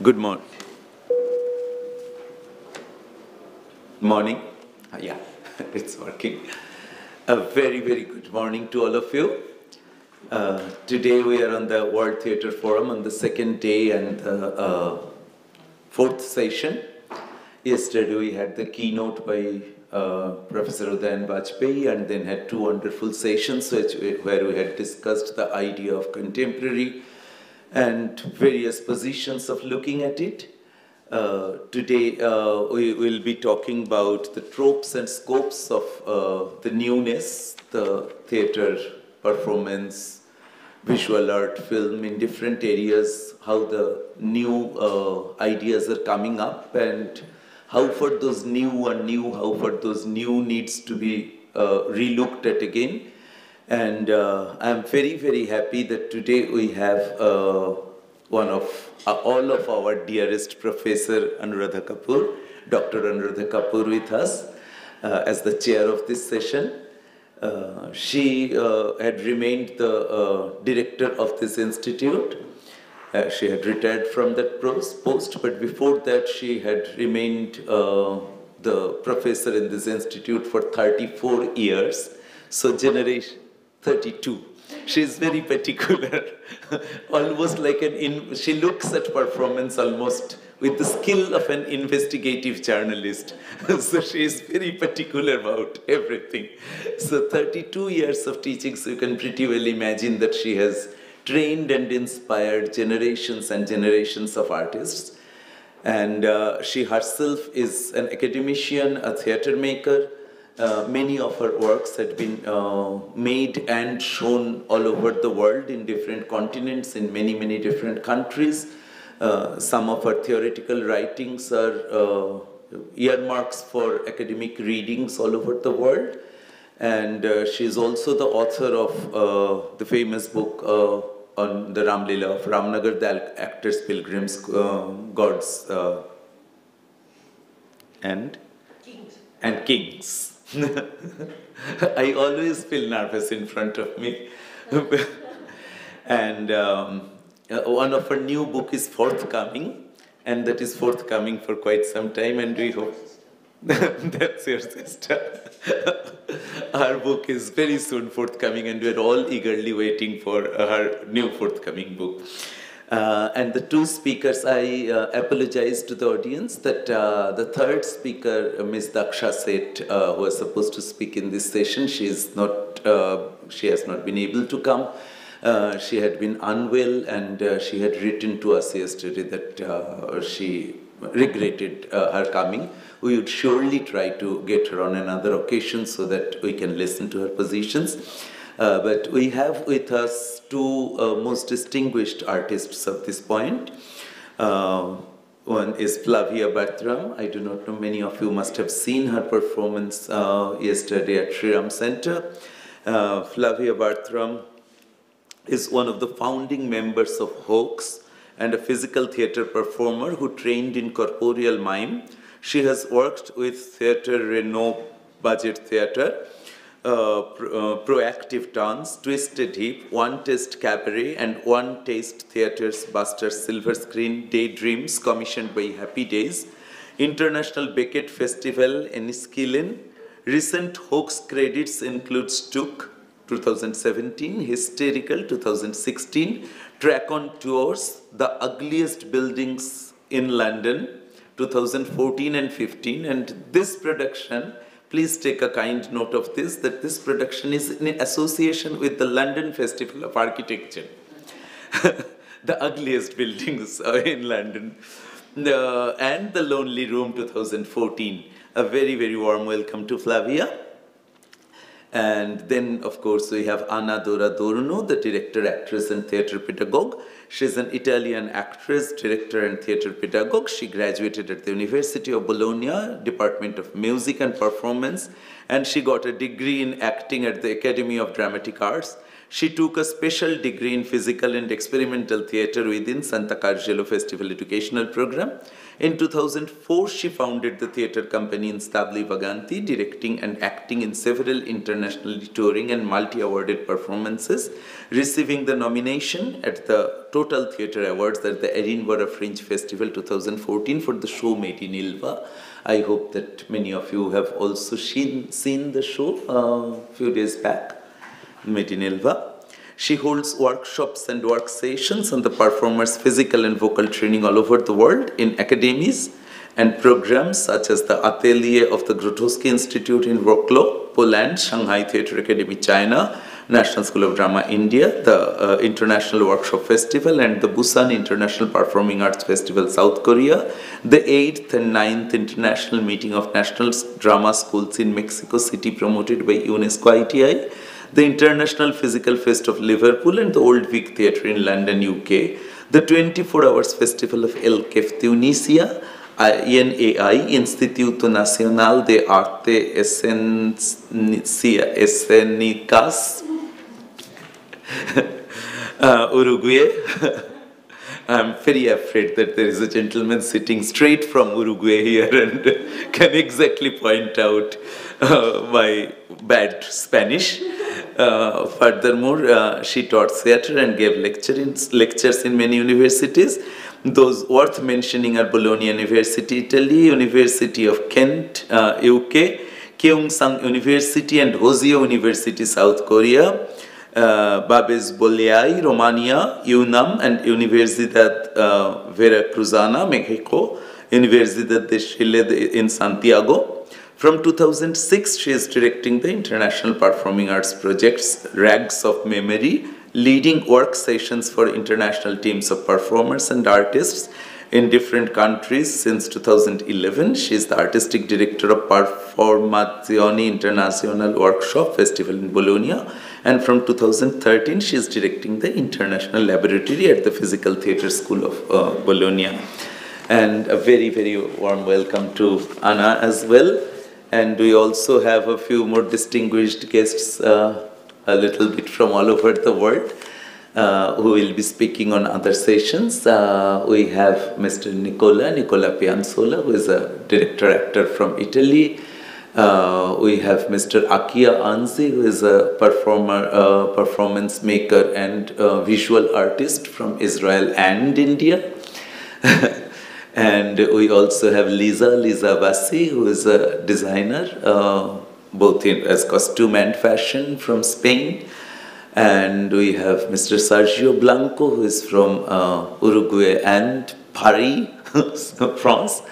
Good morning. Yeah, it's working. A very, very good morning to all of you. Today we are on the World Theatre Forum on the second day and the fourth session. Yesterday we had the keynote by Professor Udayan Bajpayee, and then had two wonderful sessions where we had discussed the idea of contemporary and various positions of looking at it. Today we will be talking about the tropes and scopes of the newness, the theatre, performance, visual art, film in different areas, how the new ideas are coming up, and how for those new are new, how for those new needs to be relooked at again. And I'm very, very happy that today we have one of all of our dearest Professor Anuradha Kapur, Dr. Anuradha Kapur with us as the chair of this session. She had remained the director of this institute. She had retired from that post, but before that she had remained the professor in this institute for 34 years. So generation 32. She is very particular, almost like she looks at performance almost with the skill of an investigative journalist. So she is very particular about everything. So 32 years of teaching, so you can pretty well imagine that she has trained and inspired generations and generations of artists. And she herself is an academician, a theatre maker. Many of her works had been made and shown all over the world in different continents, in many, many different countries. Some of her theoretical writings are earmarks for academic readings all over the world. And she is also the author of the famous book on the Ramlila of Ramnagar, the Actors, Pilgrims, Gods, and Kings. I always feel nervous in front of me. And one of her new book is forthcoming, and that is forthcoming for quite some time, and we hope that's your sister. Her book is very soon forthcoming, and we're all eagerly waiting for her new forthcoming book. And the two speakers, I apologize to the audience that the third speaker, Ms. Daksha Seth, who was supposed to speak in this session, she has not been able to come. She had been unwell, and she had written to us yesterday that she regretted her coming. We would surely try to get her on another occasion so that we can listen to her positions. But we have with us two most distinguished artists of this point. One is Flavia Bertram. I do not know, many of you must have seen her performance yesterday at Shriram Center. Flavia Bertram is one of the founding members of Hoax and a physical theatre performer who trained in corporeal mime. She has worked with Theatre Renault Budget Theatre, Proactive Dance, Twisted Hip, One Taste Cabaret, and One Taste Theatre's Buster Silver Screen Daydreams, commissioned by Happy Days, International Beckett Festival, Enniskillen. Recent Hoax credits include Stook, 2017, Hysterical, 2016, Track on Tours, The Ugliest Buildings in London, 2014 and 15, and this production, please take a kind note of this, that this production is in association with the London Festival of Architecture. The Ugliest Buildings in London. And The Lonely Room 2014. A very, very warm welcome to Flavia. And then, of course, we have Dora Dorno, the director, actress, and theatre pedagogue. She's an Italian actress, director, and theatre pedagogue. She graduated at the University of Bologna, Department of Music and Performance, and she got a degree in acting at the Academy of Dramatic Arts. She took a special degree in physical and experimental theatre within Santa Cargelo Festival Educational Program. In 2004, she founded the theatre company in Stabli Vaganti, directing and acting in several internationally touring and multi-awarded performances, receiving the nomination at the Total Theatre Awards at the Edinburgh Fringe Festival 2014 for the show Made in Ilva. I hope that many of you have also seen the show a few days back, Made in Ilva. She holds workshops and work sessions on the performer's physical and vocal training all over the world in academies and programs such as the Atelier of the Grotowski Institute in Wrocław, Poland, Shanghai Theatre Academy, China, National School of Drama, India, the International Workshop Festival, and the Busan International Performing Arts Festival, South Korea, the 8th and 9th International Meeting of National Drama Schools in Mexico City promoted by UNESCO ITI, the International Physical Fest of Liverpool and the Old Vic Theatre in London, UK, the 24 Hours Festival of El Kef, Tunisia, INAI, Instituto Nacional de Arte Escénicas, Uruguay. I'm very afraid that there is a gentleman sitting straight from Uruguay here and can exactly point out my bad Spanish. Furthermore, she taught theatre and gave lectures in many universities. Those worth mentioning are Bologna University, Italy, University of Kent, UK, Keongsang University and Hoseo University, South Korea, Babes Boleai, Romania, UNAM and Universidad Veracruzana, Mexico, Universidad de Chile in Santiago. From 2006, she is directing the International Performing Arts Project's Rags of Memory, leading work sessions for international teams of performers and artists in different countries since 2011. She is the artistic director of Performazioni Internazionale Workshop Festival in Bologna. And from 2013, she is directing the International Laboratory at the Physical Theatre School of Bologna. And a very, very warm welcome to Anna as well. And we also have a few more distinguished guests, a little bit from all over the world, who will be speaking on other sessions. We have Mr. Nicola Pianzola, who is a director-actor from Italy. We have Mr. Akia Anzi, who is a performance maker and visual artist from Israel and India. And we also have Lisa Bassi, who is a designer, both as costume and fashion from Spain. And we have Mr. Sergio Blanco, who is from Uruguay and Paris, France.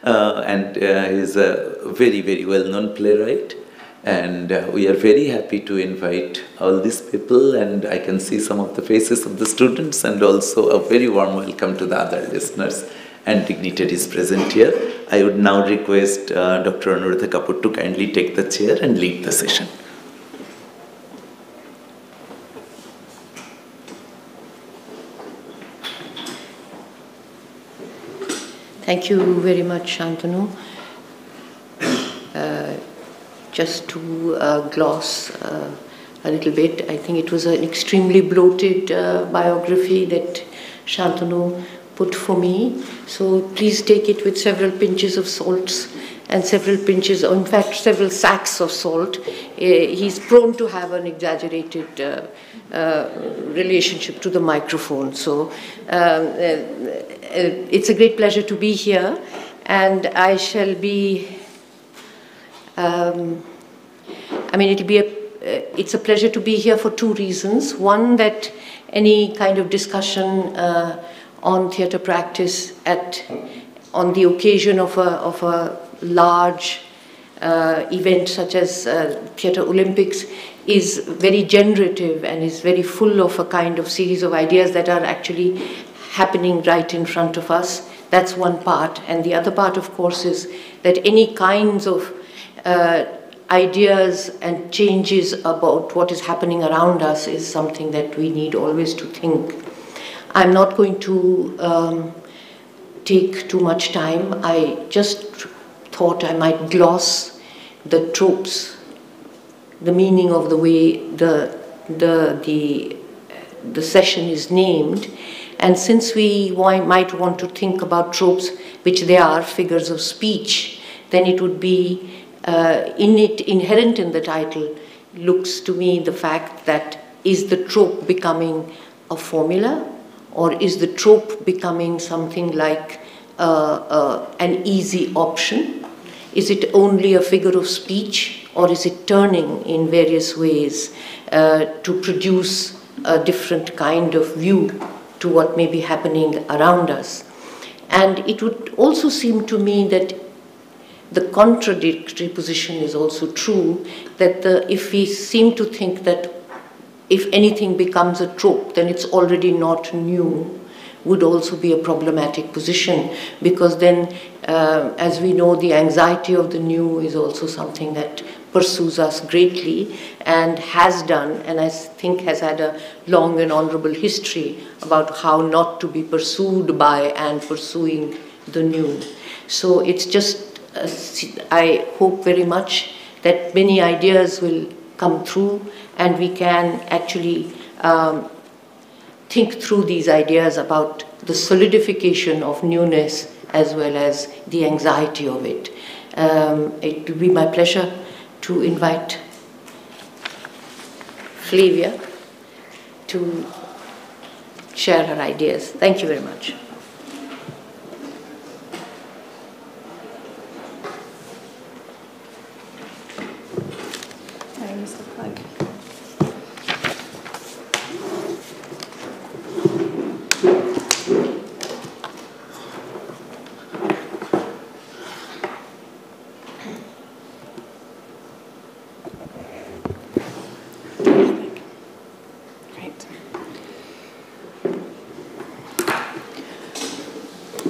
And he's a very, very well-known playwright. And we are very happy to invite all these people, and I can see some of the faces of the students, and also a very warm welcome to the other listeners and dignitaries present here. I would now request Dr. Anuradha Kapur to kindly take the chair and lead the session. Thank you very much, Shantanu. Just to gloss a little bit, I think it was an extremely bloated biography that Shantanu put for me. So please take it with several pinches of salts and several pinches, or in fact several sacks of salt. He's prone to have an exaggerated relationship to the microphone. So it's a great pleasure to be here, and I shall be, it's a pleasure to be here for two reasons. One, that any kind of discussion on theatre practice on the occasion of a large event such as Theatre Olympics is very generative and is very full of a kind of series of ideas that are actually happening right in front of us. That's one part. And the other part, of course, is that any kinds of ideas and changes about what is happening around us is something that we need always to think. I'm not going to take too much time. I just thought I might gloss the tropes, the meaning of the way the the session is named. And since we might want to think about tropes, which they are figures of speech, then it would be inherent in the title, looks to me the fact that is the trope becoming a formula, or is the trope becoming something like an easy option? Is it only a figure of speech, or is it turning in various ways to produce a different kind of view to what may be happening around us? And it would also seem to me that the contradictory position is also true, that if we seem to think that if anything becomes a trope, then it's already not new, would also be a problematic position, because then, as we know, the anxiety of the new is also something that pursues us greatly and has done, and I think has had a long and honorable history about how not to be pursued by and pursuing the new. So it's just, I hope very much that many ideas will come through and we can actually think through these ideas about the solidification of newness as well as the anxiety of it. It will be my pleasure to invite Flavia to share her ideas. Thank you very much. I use the plug.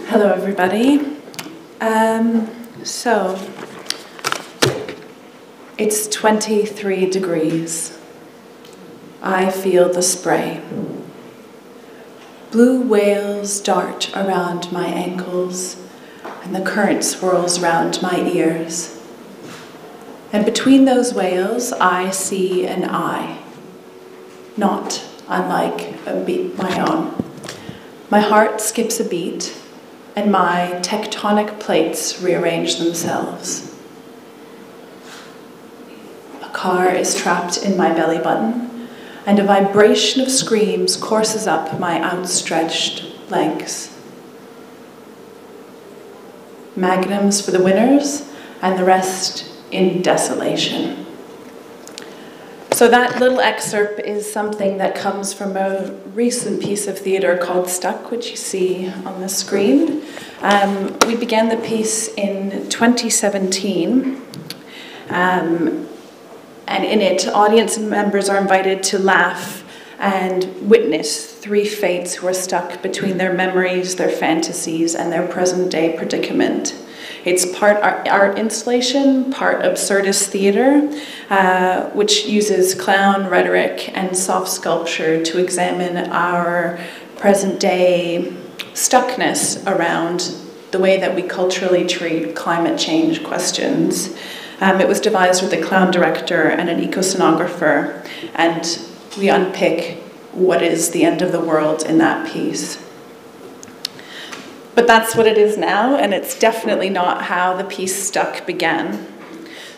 Hello, everybody. So, it's 23 degrees. I feel the spray. Blue whales dart around my ankles, and the current swirls round my ears. And between those whales, I see an eye, not unlike a beat my own. My heart skips a beat, and my tectonic plates rearrange themselves. A car is trapped in my belly button, and a vibration of screams courses up my outstretched legs. Magnums for the winners, and the rest in desolation. So that little excerpt is something that comes from a recent piece of theatre called Stuck, which you see on the screen. We began the piece in 2017, and in it, audience members are invited to laugh and witness three fates who are stuck between their memories, their fantasies, and their present-day predicament. It's part art installation, part absurdist theatre, which uses clown rhetoric and soft sculpture to examine our present-day stuckness around the way that we culturally treat climate change questions. It was devised with a clown director and an eco-scenographer, and we unpick what is the end of the world in that piece. But that's what it is now, and it's definitely not how the piece Stuck began.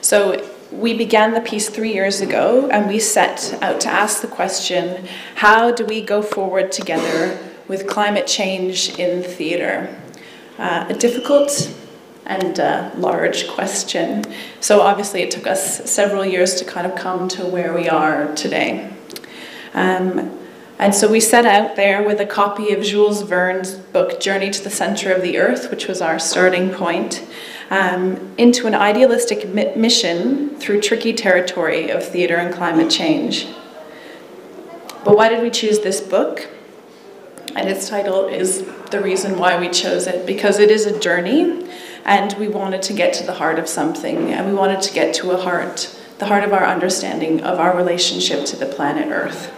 So we began the piece 3 years ago, and we set out to ask the question, how do we go forward together with climate change in theatre? A difficult and large question. So obviously it took us several years to kind of come to where we are today. And so we set out there with a copy of Jules Verne's book, Journey to the Center of the Earth, which was our starting point, into an idealistic mission through tricky territory of theatre and climate change. But why did we choose this book? And its title is the reason why we chose it, because it is a journey, and we wanted to get to the heart of something, and we wanted to get to the heart of our understanding of our relationship to the planet Earth.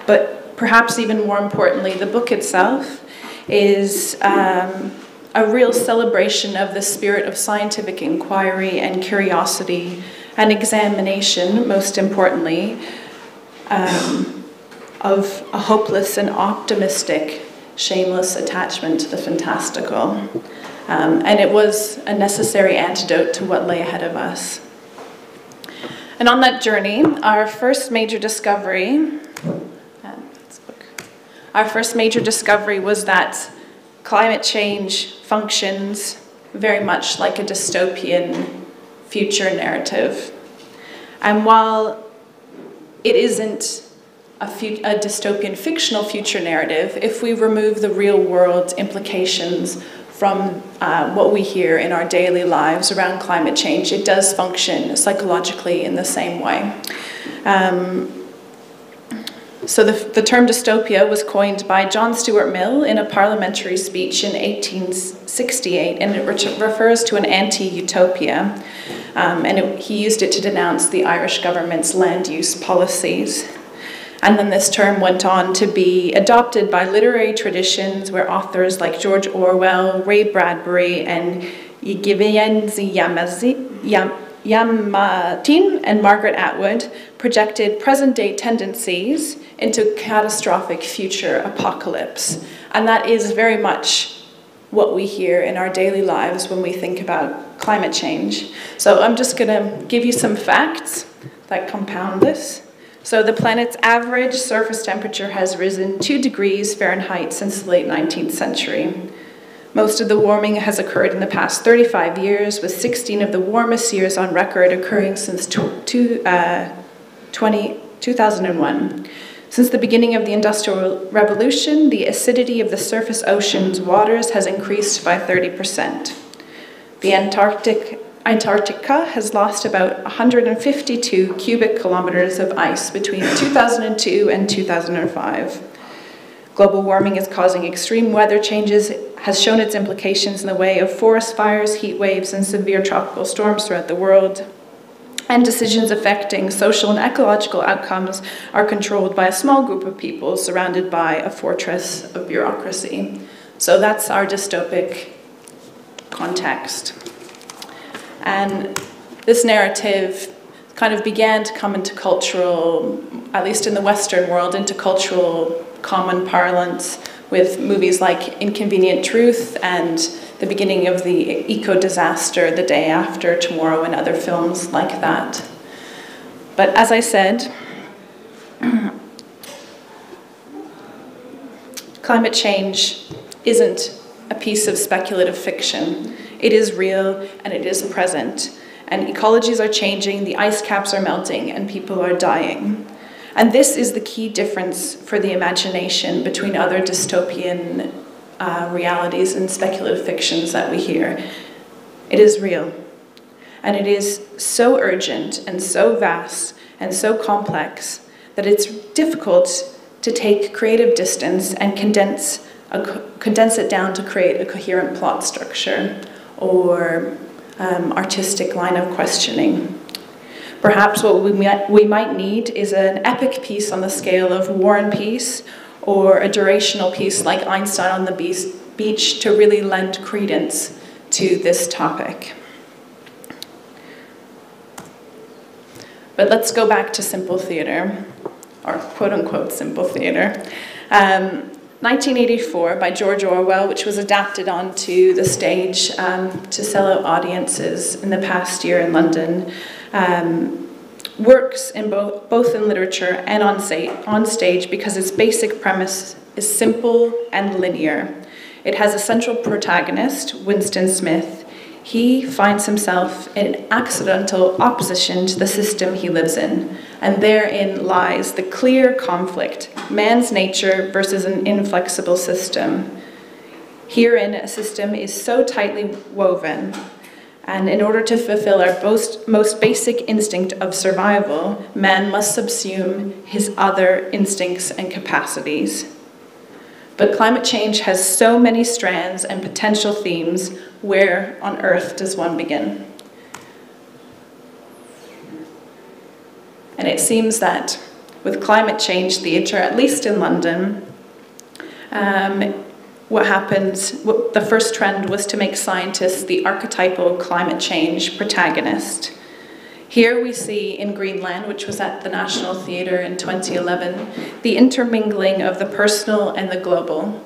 But perhaps even more importantly, the book itself is a real celebration of the spirit of scientific inquiry and curiosity an examination, most importantly, of a hopeless and optimistic, shameless attachment to the fantastical. And it was a necessary antidote to what lay ahead of us. And on that journey, our first major discovery was that climate change functions very much like a dystopian future narrative. And while it isn't a dystopian fictional future narrative, if we remove the real world implications from what we hear in our daily lives around climate change, it does function psychologically in the same way. So the term dystopia was coined by John Stuart Mill in a parliamentary speech in 1868, and it refers to an anti-utopia. He used it to denounce the Irish government's land use policies. And then this term went on to be adopted by literary traditions where authors like George Orwell, Ray Bradbury, and Yigivenzi Yamatin and Margaret Atwood projected present-day tendencies into catastrophic future apocalypse. And that is very much what we hear in our daily lives when we think about climate change. So I'm just going to give you some facts that compound this. So the planet's average surface temperature has risen 2 degrees Fahrenheit since the late 19th century. Most of the warming has occurred in the past 35 years, with 16 of the warmest years on record occurring since 2001. Since the beginning of the Industrial Revolution, the acidity of the surface ocean's waters has increased by 30%. The Antarctica has lost about 152 cubic kilometers of ice between 2002 and 2005. Global warming is causing extreme weather changes, has shown its implications in the way of forest fires, heat waves, and severe tropical storms throughout the world. And decisions affecting social and ecological outcomes are controlled by a small group of people surrounded by a fortress of bureaucracy. So that's our dystopic context. And this narrative kind of began to come into cultural, at least in the Western world, into cultural common parlance with movies like Inconvenient Truth and the beginning of the eco-disaster, The Day After Tomorrow, and other films like that. But as I said, climate change isn't a piece of speculative fiction. It is real and it is present. And ecologies are changing, the ice caps are melting, and people are dying. And this is the key difference for the imagination between other dystopian realities and speculative fictions that we hear. It is real. And it is so urgent and so vast and so complex that it's difficult to take creative distance and condense it down to create a coherent plot structure or artistic line of questioning. Perhaps what we might need is an epic piece on the scale of War and Peace, or a durational piece like Einstein on the Beach to really lend credence to this topic. But let's go back to simple theater, or quote-unquote simple theater. 1984 by George Orwell, which was adapted onto the stage to sell out audiences in the past year in London, works in both in literature and on stage because its basic premise is simple and linear. It has a central protagonist, Winston Smith. He finds himself in accidental opposition to the system he lives in, and therein lies the clear conflict, man's nature versus an inflexible system. Herein, a system is so tightly woven, and in order to fulfill our most basic instinct of survival, man must subsume his other instincts and capacities. But climate change has so many strands and potential themes. Where on earth does one begin? And it seems that with climate change theatre, at least in London, the first trend was to make scientists the archetypal climate change protagonist. Here we see in Greenland, which was at the National Theatre in 2011, the intermingling of the personal and the global.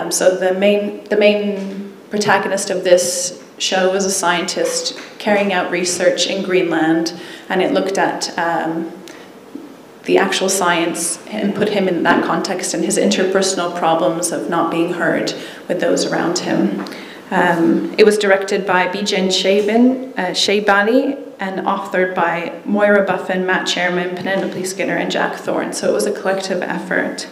So the main protagonist of this show was a scientist carrying out research in Greenland, and it looked at the actual science and put him in that context and his interpersonal problems of not being heard with those around him. It was directed by Bijan Shaybani and authored by Moira Buffin, Matt Chairman, Penelope Skinner, and Jack Thorne, so it was a collective effort.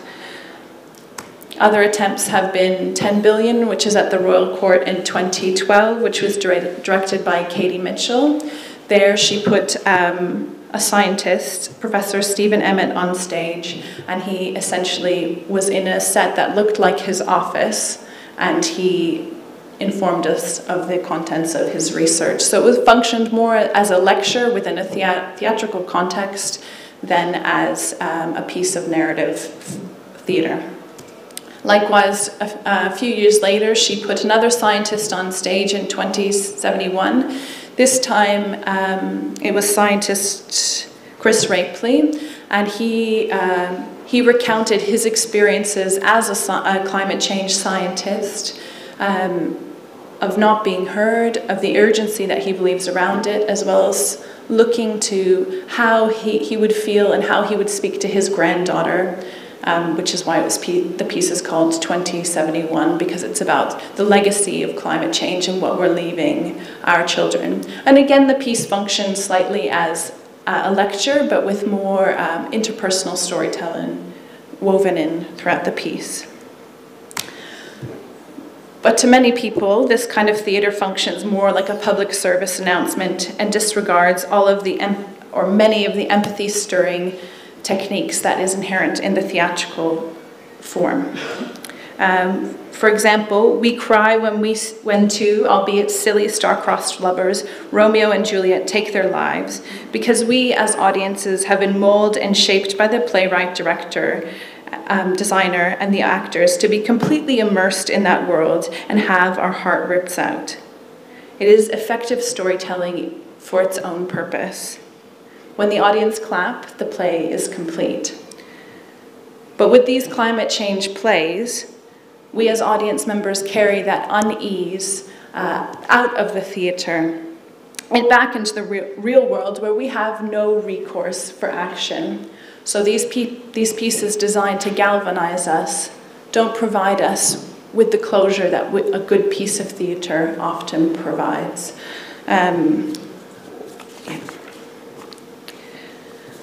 Other attempts have been 10 Billion, which is at the Royal Court in 2012, which was directed by Katie Mitchell. There she put a scientist, Professor Stephen Emmett, on stage, and he essentially was in a set that looked like his office, and he informed us of the contents of his research. So it functioned more as a lecture within a theatrical context than as a piece of narrative theatre. Likewise, a few years later, she put another scientist on stage in 2071. This time, it was scientist Chris Rapley, and he recounted his experiences as a climate change scientist, of not being heard, of the urgency that he believes around it, as well as looking to how he would feel and how he would speak to his granddaughter, which is why the piece is called 2071, because it's about the legacy of climate change and what we're leaving our children. And again, the piece functions slightly as a lecture, but with more interpersonal storytelling woven in throughout the piece. But to many people, this kind of theatre functions more like a public service announcement and disregards all of the, or many of the empathy-stirring techniques that is inherent in the theatrical form. For example, we cry when two, albeit silly star-crossed lovers, Romeo and Juliet, take their lives, because we as audiences have been molded and shaped by the playwright, director, designer, and the actors to be completely immersed in that world and have our heart ripped out. It is effective storytelling for its own purpose. When the audience clap, the play is complete. But with these climate change plays, we as audience members carry that unease out of the theatre and back into the real world, where we have no recourse for action. So these pieces designed to galvanize us don't provide us with the closure that a good piece of theatre often provides.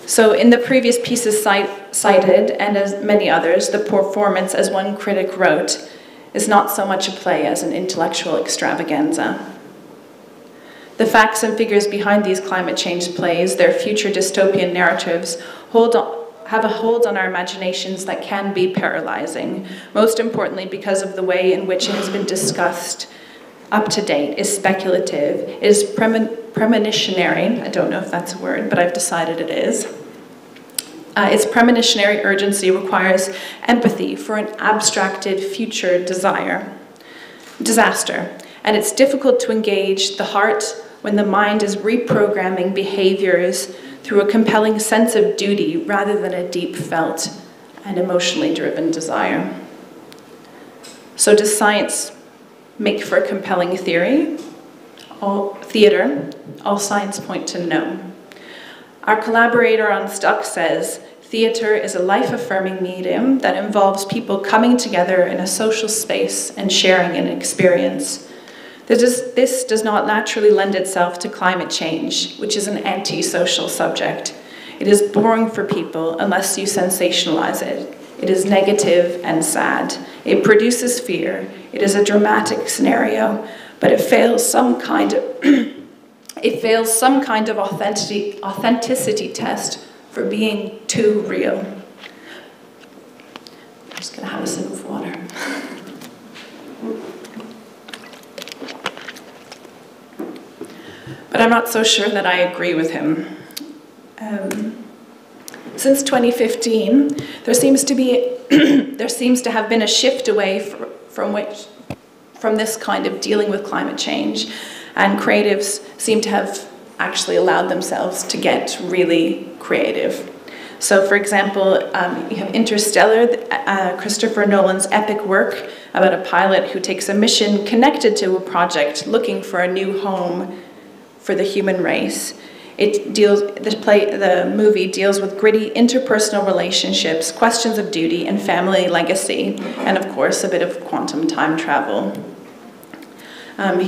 So in the previous pieces cited, and as many others, the performance, as one critic wrote, is not so much a play as an intellectual extravaganza. The facts and figures behind these climate change plays, their future dystopian narratives, have a hold on our imaginations that can be paralyzing, most importantly because of the way in which it has been discussed up to date, is speculative, is premonitionary. I don't know if that's a word, but I've decided it is. Its premonitionary urgency requires empathy for an abstracted future disaster. And it's difficult to engage the heart when the mind is reprogramming behaviors through a compelling sense of duty rather than a deep felt and emotionally driven desire. So does science make for a compelling theater? All signs point to no. Our collaborator on Stuck says, theater is a life-affirming medium that involves people coming together in a social space and sharing an experience. This does not naturally lend itself to climate change, which is an anti-social subject. It is boring for people unless you sensationalize it. It is negative and sad. It produces fear. It is a dramatic scenario, but it fails some kind of authenticity test for being too real. I'm just gonna have a sip of water. But I'm not so sure that I agree with him. Since 2015, there seems to have been a shift away from this kind of dealing with climate change, and creatives seem to have actually allowed themselves to get really creative. So, for example, you have Interstellar, Christopher Nolan's epic work about a pilot who takes a mission connected to a project looking for a new home for the human race. The movie deals with gritty interpersonal relationships, questions of duty and family legacy, and of course a bit of quantum time travel. Has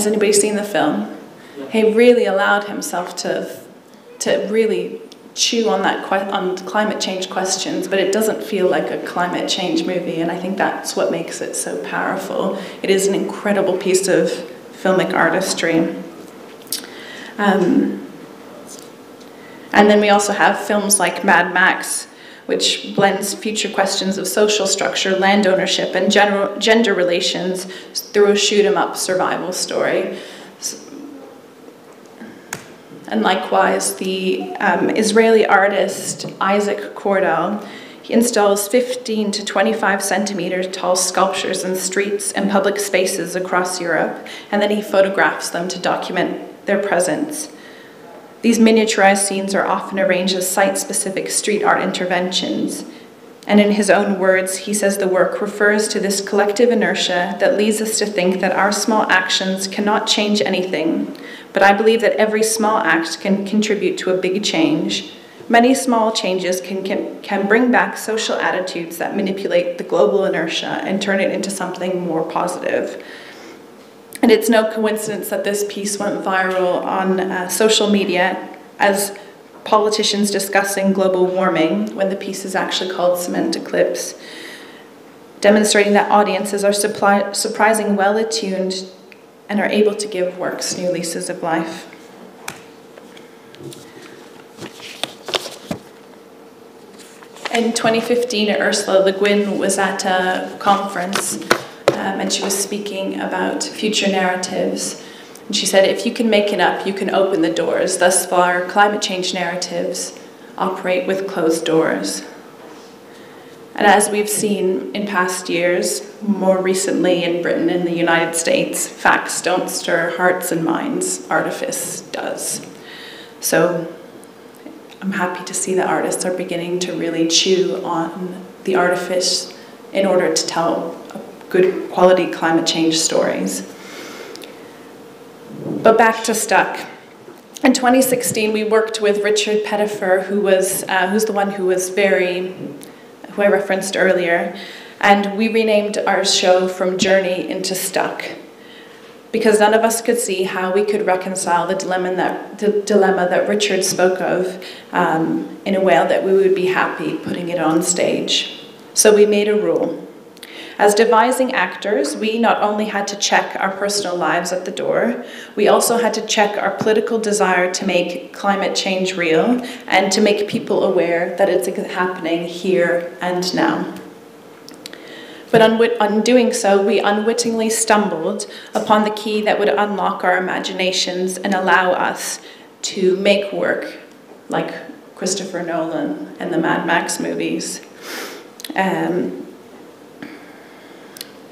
anybody seen the film? He really allowed himself to really chew on on climate change questions, but it doesn't feel like a climate change movie, and I think that's what makes it so powerful. It is an incredible piece of filmic artistry. And then we also have films like Mad Max, which blends future questions of social structure, land ownership, and gender relations through a shoot-'em-up survival story. And likewise, the Israeli artist Isaac Cordell, he installs 15 to 25 centimeter tall sculptures in streets and public spaces across Europe, and then he photographs them to document their presence. These miniaturized scenes are often arranged as site-specific street art interventions. And in his own words, he says the work refers to this collective inertia that leads us to think that our small actions cannot change anything. But I believe that every small act can contribute to a big change. Many small changes can bring back social attitudes that manipulate the global inertia and turn it into something more positive. And it's no coincidence that this piece went viral on social media as politicians discussing global warming, when the piece is actually called Cement Eclipse, demonstrating that audiences are surprisingly well attuned and are able to give works new leases of life. In 2015, Ursula Le Guin was at a conference and she was speaking about future narratives. And she said, if you can make it up, you can open the doors. Thus far, climate change narratives operate with closed doors. And as we've seen in past years, more recently in Britain and the United States, facts don't stir hearts and minds, artifice does. So I'm happy to see that artists are beginning to really chew on the artifice in order to tell good quality climate change stories. But back to Stuck. In 2016, we worked with Richard Pettifer, who's the one who I referenced earlier, and we renamed our show from Journey into Stuck, because none of us could see how we could reconcile the dilemma that Richard spoke of in a way that we would be happy putting it on stage. So we made a rule. As devising actors, we not only had to check our personal lives at the door, we also had to check our political desire to make climate change real and to make people aware that it's happening here and now. But on doing so, we unwittingly stumbled upon the key that would unlock our imaginations and allow us to make work like Christopher Nolan and the Mad Max movies.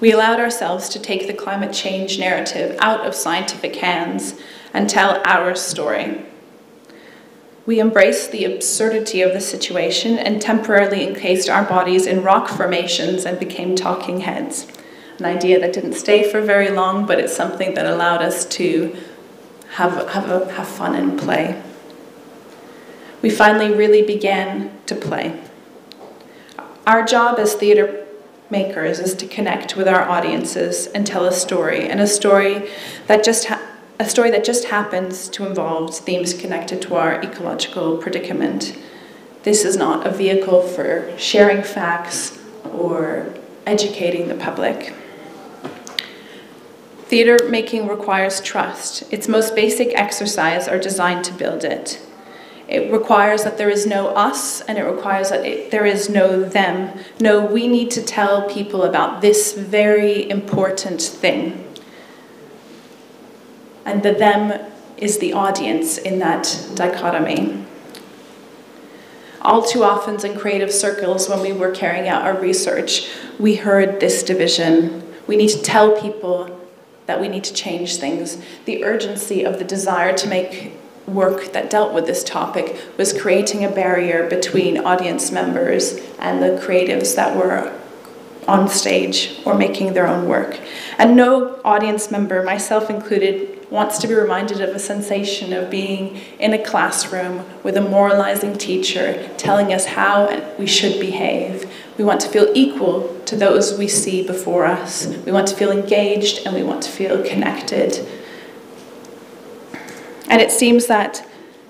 We allowed ourselves to take the climate change narrative out of scientific hands and tell our story. We embraced the absurdity of the situation and temporarily encased our bodies in rock formations and became talking heads. An idea that didn't stay for very long, but it's something that allowed us to have fun and play. We finally really began to play. Our job as theater makers is to connect with our audiences and tell a story, and a story that just happens to involve themes connected to our ecological predicament. This is not a vehicle for sharing facts or educating the public. Theater making requires trust. Its most basic exercise are designed to build it. It requires that there is no us, and it requires that there is no them. No, we need to tell people about this very important thing. And the them is the audience in that dichotomy. All too often in creative circles, when we were carrying out our research, we heard this division. We need to tell people that we need to change things. The urgency of the desire to make work that dealt with this topic was creating a barrier between audience members and the creatives that were on stage or making their own work. And no audience member, myself included, wants to be reminded of a sensation of being in a classroom with a moralizing teacher telling us how we should behave. We want to feel equal to those we see before us. We want to feel engaged and we want to feel connected. And it seems that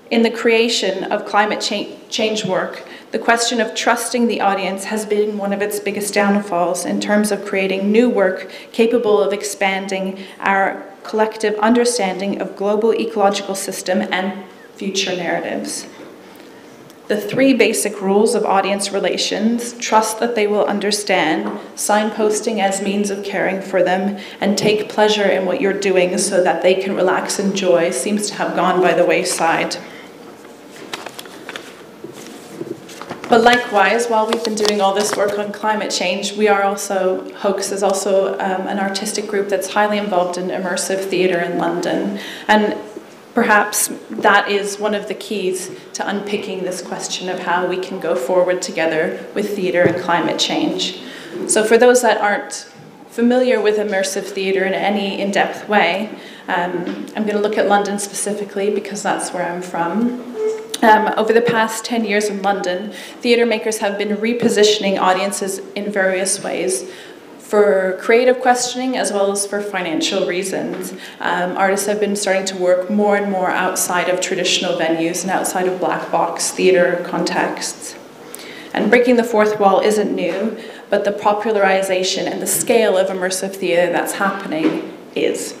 in the creation of climate change work, the question of trusting the audience has been one of its biggest downfalls in terms of creating new work capable of expanding our collective understanding of global ecological system and future narratives. The 3 basic rules of audience relations: trust that they will understand, signposting as means of caring for them, and take pleasure in what you're doing so that they can relax and enjoy, seems to have gone by the wayside. But likewise, while we've been doing all this work on climate change, we are also, Hoax is also an artistic group that's highly involved in immersive theatre in London. And perhaps that is one of the keys to unpicking this question of how we can go forward together with theatre and climate change. So for those that aren't familiar with immersive theatre in any in-depth way, I'm going to look at London specifically because that's where I'm from. Over the past 10 years in London, theatre makers have been repositioning audiences in various ways for creative questioning as well as for financial reasons. Artists have been starting to work more and more outside of traditional venues and outside of black box theatre contexts. And breaking the fourth wall isn't new, but the popularization and the scale of immersive theatre that's happening is.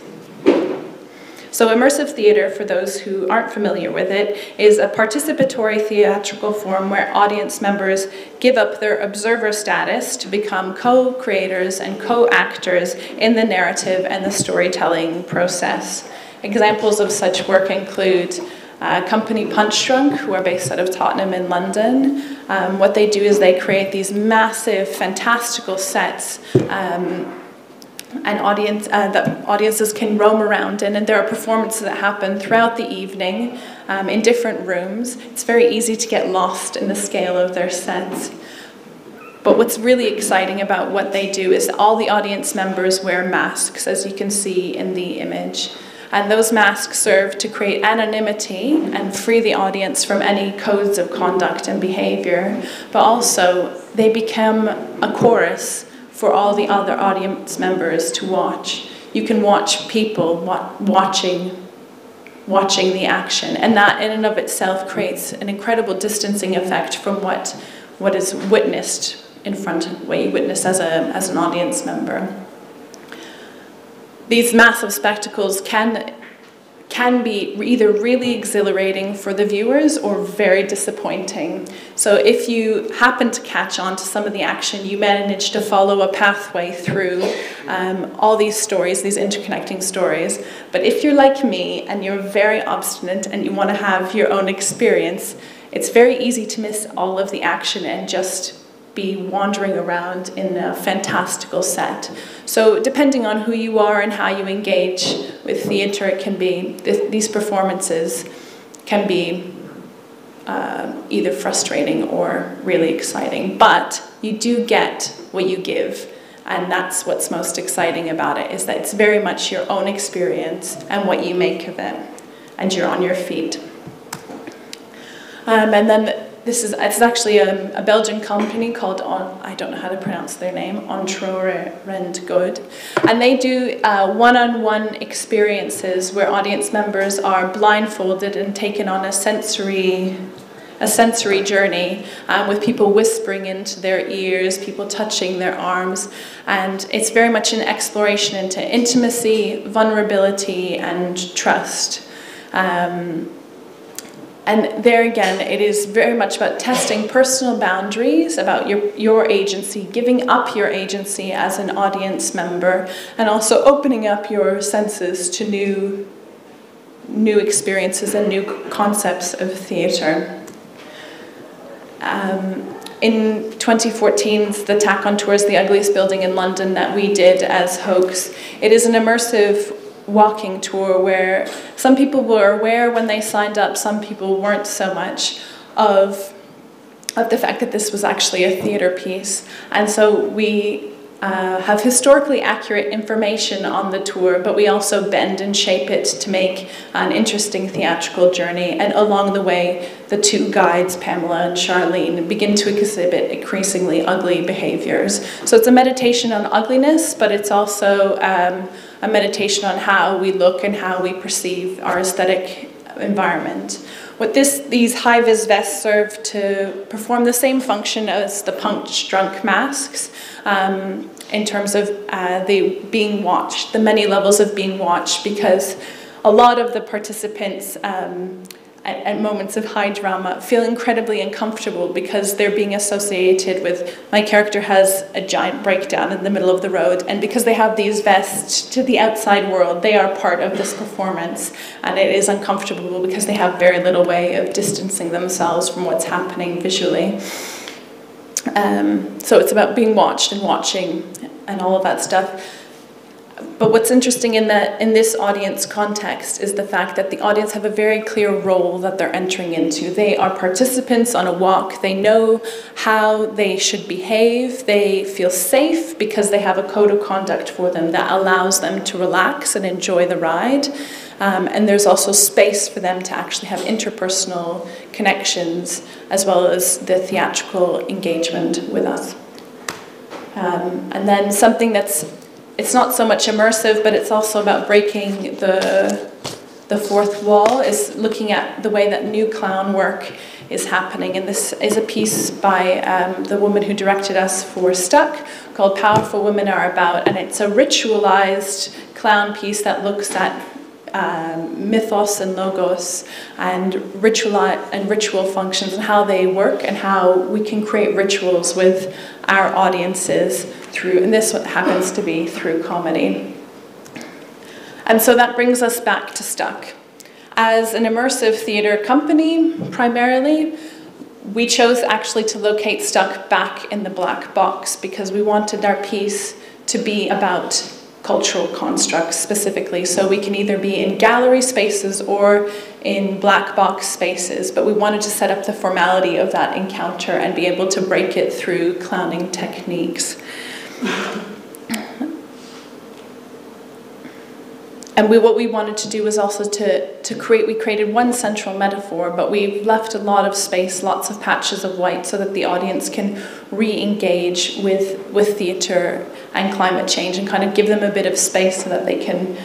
So immersive theatre, for those who aren't familiar with it, is a participatory theatrical form where audience members give up their observer status to become co-creators and co-actors in the narrative and the storytelling process. Examples of such work include company Punch Drunk, who are based out of Tottenham in London. What they do is they create these massive, fantastical sets and that audiences can roam around in, and there are performances that happen throughout the evening in different rooms. It's very easy to get lost in the scale of their sets. But what's really exciting about what they do is all the audience members wear masks, as you can see in the image. And those masks serve to create anonymity and free the audience from any codes of conduct and behavior, but also they become a chorus for all the other audience members to watch. You can watch people watching the action, and that in and of itself creates an incredible distancing effect from what is witnessed in front of what you witness as an audience member. These massive spectacles can be either really exhilarating for the viewers or very disappointing. So if you happen to catch on to some of the action, you manage to follow a pathway through all these stories, these interconnecting stories. But if you're like me and you're very obstinate and you want to have your own experience, it's very easy to miss all of the action and just be wandering around in a fantastical set. So depending on who you are and how you engage with theatre, it can be, these performances can be either frustrating or really exciting, but you do get what you give, and that's what's most exciting about it, is that it's very much your own experience and what you make of it, and you're on your feet. And then it's actually a Belgian company called, I don't know how to pronounce their name, Good, and they do one-on-one experiences where audience members are blindfolded and taken on a sensory journey with people whispering into their ears, people touching their arms, and it's very much an exploration into intimacy, vulnerability, and trust. And there again, it is very much about testing personal boundaries, about your agency, giving up your agency as an audience member, and also opening up your senses to new experiences and new concepts of theatre. in 2014's The Attack on Tours, the ugliest building in London that we did as Hoax, it is an immersive walking tour where some people were aware when they signed up, some people weren't so much, of the fact that this was actually a theatre piece. And so we have historically accurate information on the tour, but we also bend and shape it to make an interesting theatrical journey. And along the way, the two guides, Pamela and Charlene, begin to exhibit increasingly ugly behaviors. So it's a meditation on ugliness, but it's also a meditation on how we look and how we perceive our aesthetic environment. What these high-vis vests serve to perform the same function as the punch drunk masks in terms of the being watched, the many levels of being watched, because a lot of the participants at moments of high drama feel incredibly uncomfortable because they're being associated with, my character has a giant breakdown in the middle of the road, and because they have these vests to the outside world, they are part of this performance, and it is uncomfortable because they have very little way of distancing themselves from what's happening visually. So it's about being watched and watching and all of that stuff. But what's interesting in this audience context is the fact that the audience have a very clear role that they're entering into. They are participants on a walk. They know how they should behave. They feel safe because they have a code of conduct for them that allows them to relax and enjoy the ride. And there's also space for them to actually have interpersonal connections as well as the theatrical engagement with us. And then something it's not so much immersive, but it's also about breaking the fourth wall, is looking at the way that new clown work is happening. And this is a piece by the woman who directed us for Stuck called Powerful Women Are About, and it's a ritualized clown piece that looks at mythos and logos and ritual functions and how they work and how we can create rituals with our audiences through, and this happens to be through comedy. And so that brings us back to Stuck. As an immersive theatre company, primarily, we chose actually to locate Stuck back in the black box because we wanted our piece to be about cultural constructs specifically. So we can either be in gallery spaces or in black box spaces, but we wanted to set up the formality of that encounter and be able to break it through clowning techniques. And what we wanted to do was also we created one central metaphor, but we've left a lot of space, lots of patches of white, so that the audience can re-engage with theatre and climate change and kind of give them a bit of space so that they can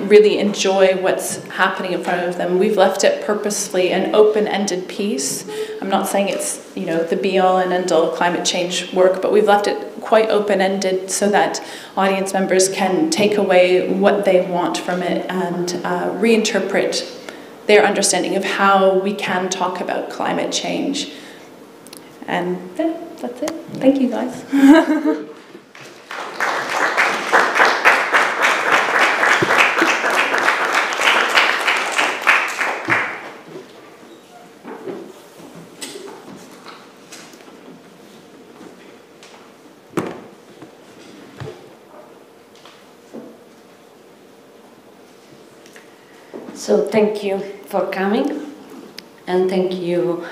really enjoy what's happening in front of them. We've left it purposefully an open-ended piece. I'm not saying it's the be-all and end-all climate change work, but we've left it quite open-ended so that audience members can take away what they want from it and reinterpret their understanding of how we can talk about climate change. And yeah, that's it. Thank you, guys. So thank you for coming, and thank you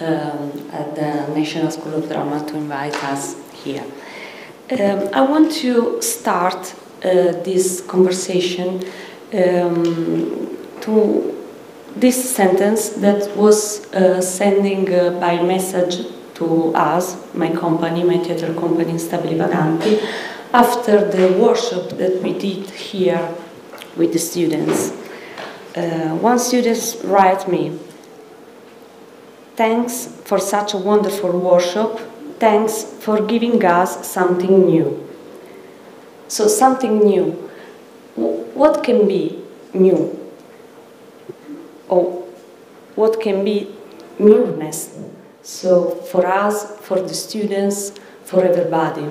at the National School of Drama to invite us here. I want to start this conversation to this sentence that was sending by message to us, my company, my theatre company, Stabili Vaganti, after the workshop that we did here with the students. One student wrote me, "Thanks for such a wonderful workshop. Thanks for giving us something new." So something new. What can be new? Or what can be newness? So for us, for the students, for everybody.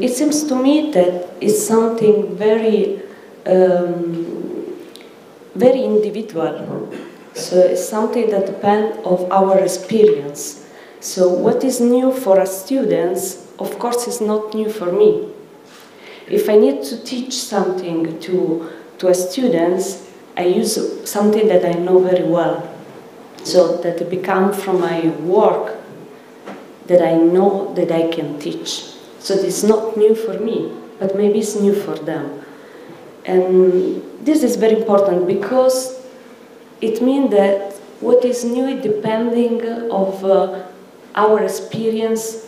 It seems to me that it's something very very individual. So it's something that depends on our experience. So what is new for us students, of course, is not new for me. If I need to teach something to a students, I use something that I know very well. So that it becomes from my work that I know that I can teach. So it's not new for me, but maybe it's new for them. And this is very important because it means that what is new is depending of our experience,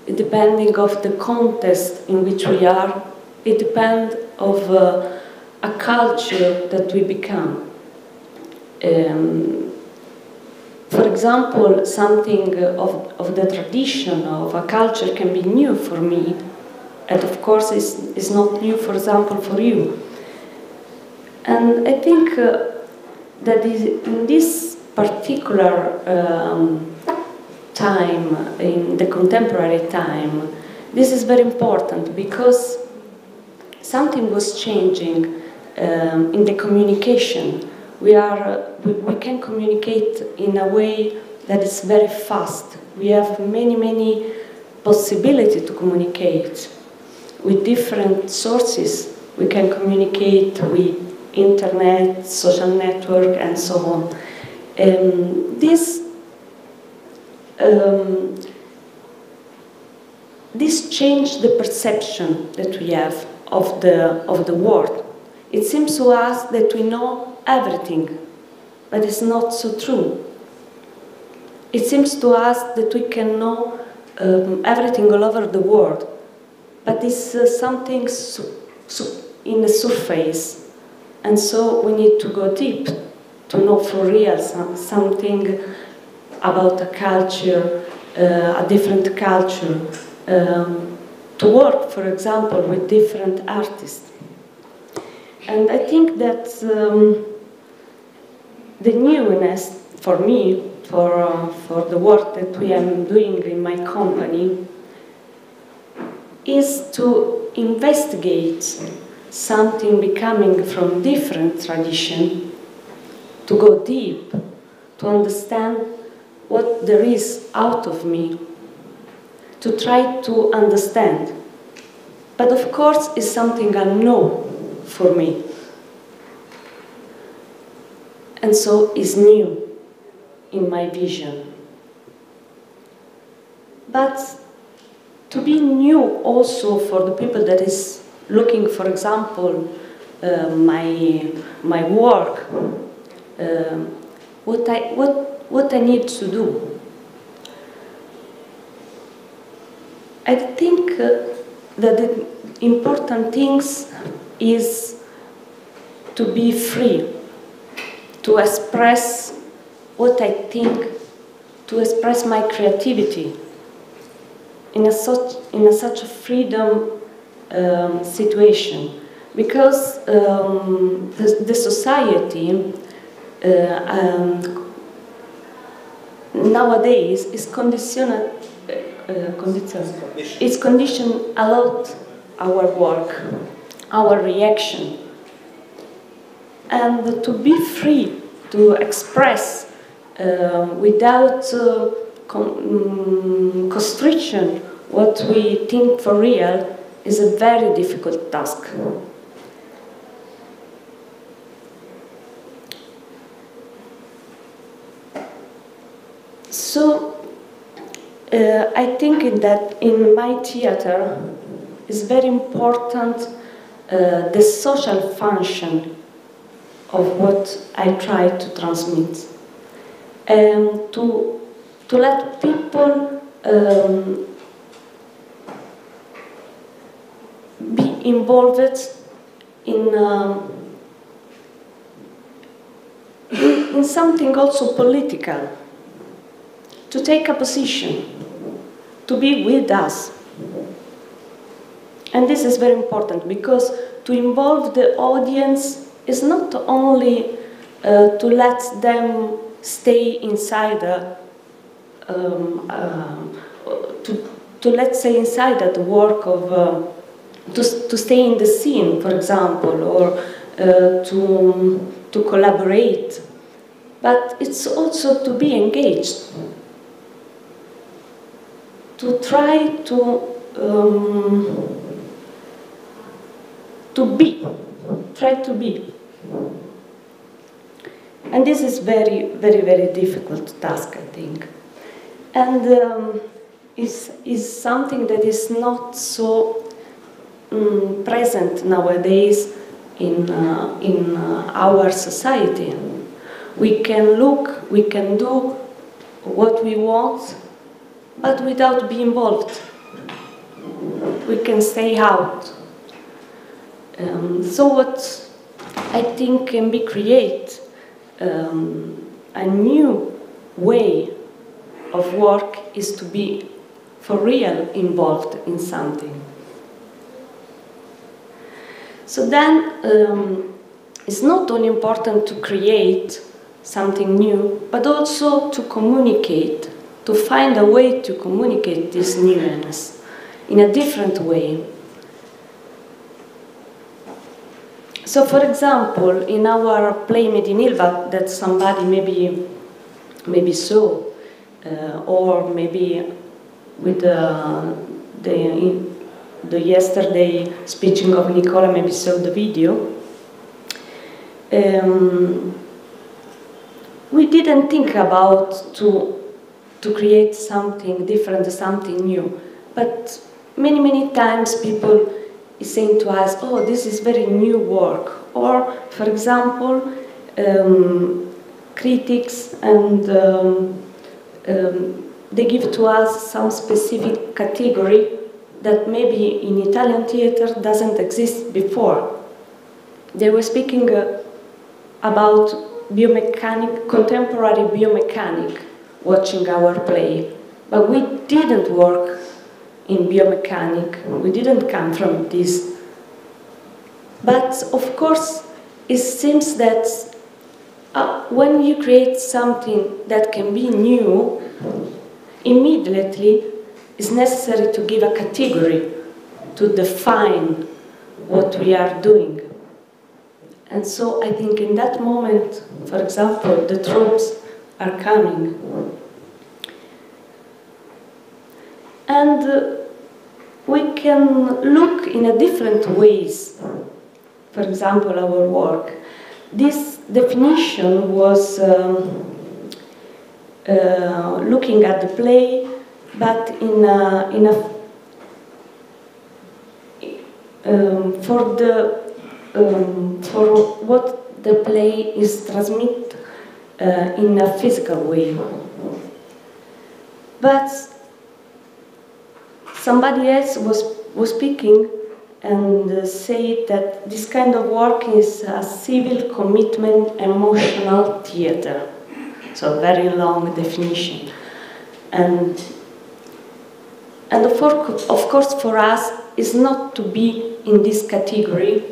depending of the context in which we are, it depends of a culture that we become. For example, something of the tradition of a culture can be new for me, and of course is not new, for example, for you. And I think that in this particular time, in the contemporary time, this is very important because something was changing in the communication. We can communicate in a way that is very fast. We have many possibilities to communicate with different sources. We can communicate with internet, social network, and so on. This changed the perception that we have of the world. It seems to us that we know everything, but it's not so true. It seems to us that we can know everything all over the world, but it's something in the surface, and so we need to go deep to know for real something about a culture, a different culture, to work, for example, with different artists. And I think that the newness for me, for the work that we are doing in my company, is to investigate something becoming from different tradition, to go deep, to understand what there is out of me, to try to understand. But of course, it's something unknown for me. And so it's new in my vision. But to be new also for the people that is looking, for example, my work, what I need to do. I think that the important things is to be free, to express what I think, to express my creativity in such a freedom situation, because the society nowadays is conditioned a lot our work, our reaction, and to be free to express without constriction what we think for real is a very difficult task. So I think that in my theater is very important the social function of what I try to transmit, and to let people be involved in something also political, to take a position, to be with us. And this is very important, because to involve the audience is not only to let them stay inside to let's say inside the work of to stay in the scene, for example, or to collaborate, but it's also to be engaged, to try to be, try to be. And this is very, very, very difficult task, I think. And is something that is not so present nowadays in our society. We can look, we can do what we want, but without being involved. We can stay out. So what I think can be create a new way of work is to be for real involved in something. So then it's not only important to create something new, but also to communicate, to find a way to communicate this newness in a different way. So, for example, in our play Made in Ilva, that somebody maybe saw, or maybe with the yesterday speaking of Nicola, maybe saw the video. We didn't think about to create something different, something new, but many times people is saying to us, oh, this is very new work. Or, for example, critics, and they give to us some specific category that maybe in Italian theater doesn't exist before. They were speaking about contemporary biomechanic, watching our play, but we didn't work in biomechanic. We didn't come from this. But of course, it seems that when you create something that can be new, immediately it's necessary to give a category to define what we are doing. And so I think in that moment, for example, the tropes are coming. And we can look in a different ways. For example, our work. This definition was looking at the play, but for what the play is transmit in a physical way. But somebody else was speaking and said that this kind of work is a civil commitment emotional theater. So a very long definition. And of course for us is not to be in this category,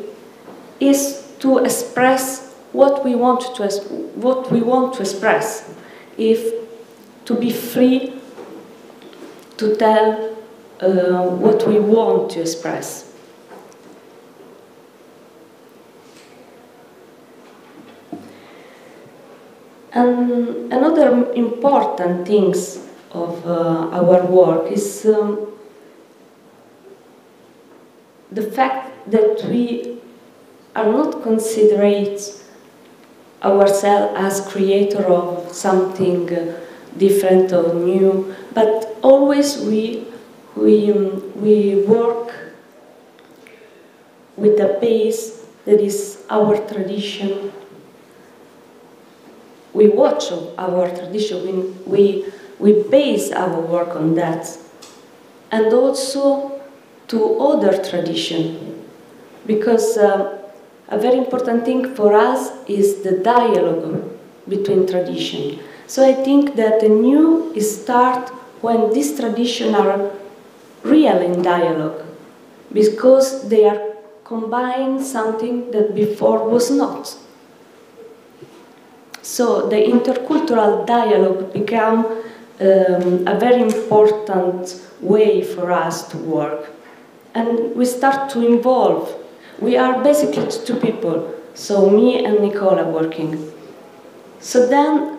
is to express what we want to express, if to be free to tell what we want to express. And another important things of our work is the fact that we are not considerate ourselves as creator of something different or new, but always we work with a base that is our tradition. We watch our tradition, we base our work on that, and also to other tradition, because a very important thing for us is the dialogue between tradition. So I think that the new is start when these traditions are real in dialogue, because they are combine something that before was not. So the intercultural dialogue became a very important way for us to work. And we start to involve. We are basically two people, so me and Nicola working. So then,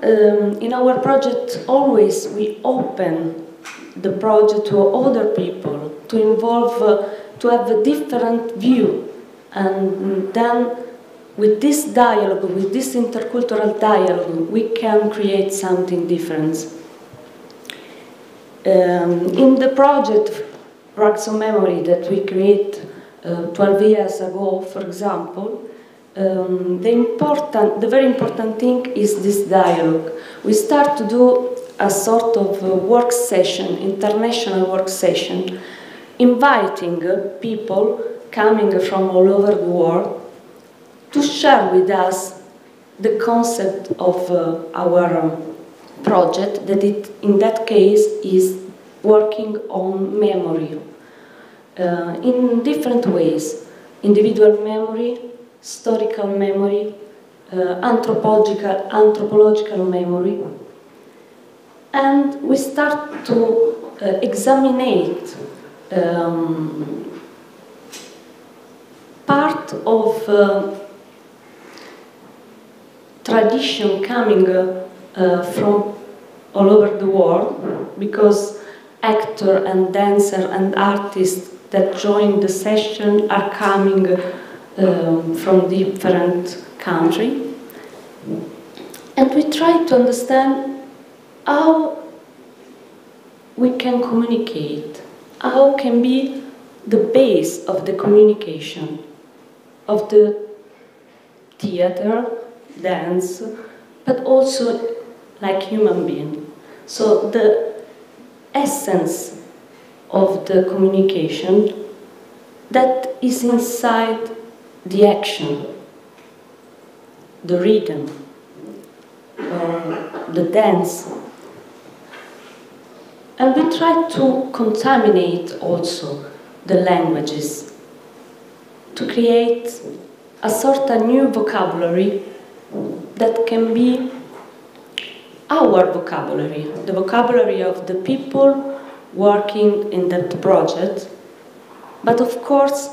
in our project, always we open the project to other people, to involve, to have a different view. And then, with this dialogue, with this intercultural dialogue, we can create something different. In the project Rugs of Memory that we created 12 years ago, for example, the very important thing is this dialogue. We start to do a sort of work session, international work session, inviting people coming from all over the world to share with us the concept of our project, that in that case is working on memory in different ways: individual memory, historical memory, anthropological memory. And we start to examine part of tradition coming from all over the world, because actor and dancer and artists that join the session are coming from different countries. And we try to understand how we can communicate, how can be the base of the communication of the theater, dance, but also like human being. So the essence of the communication that is inside the action, the rhythm, the dance. And we try to contaminate also the languages, to create a sort of new vocabulary that can be our vocabulary, the vocabulary of the people working in that project, but of course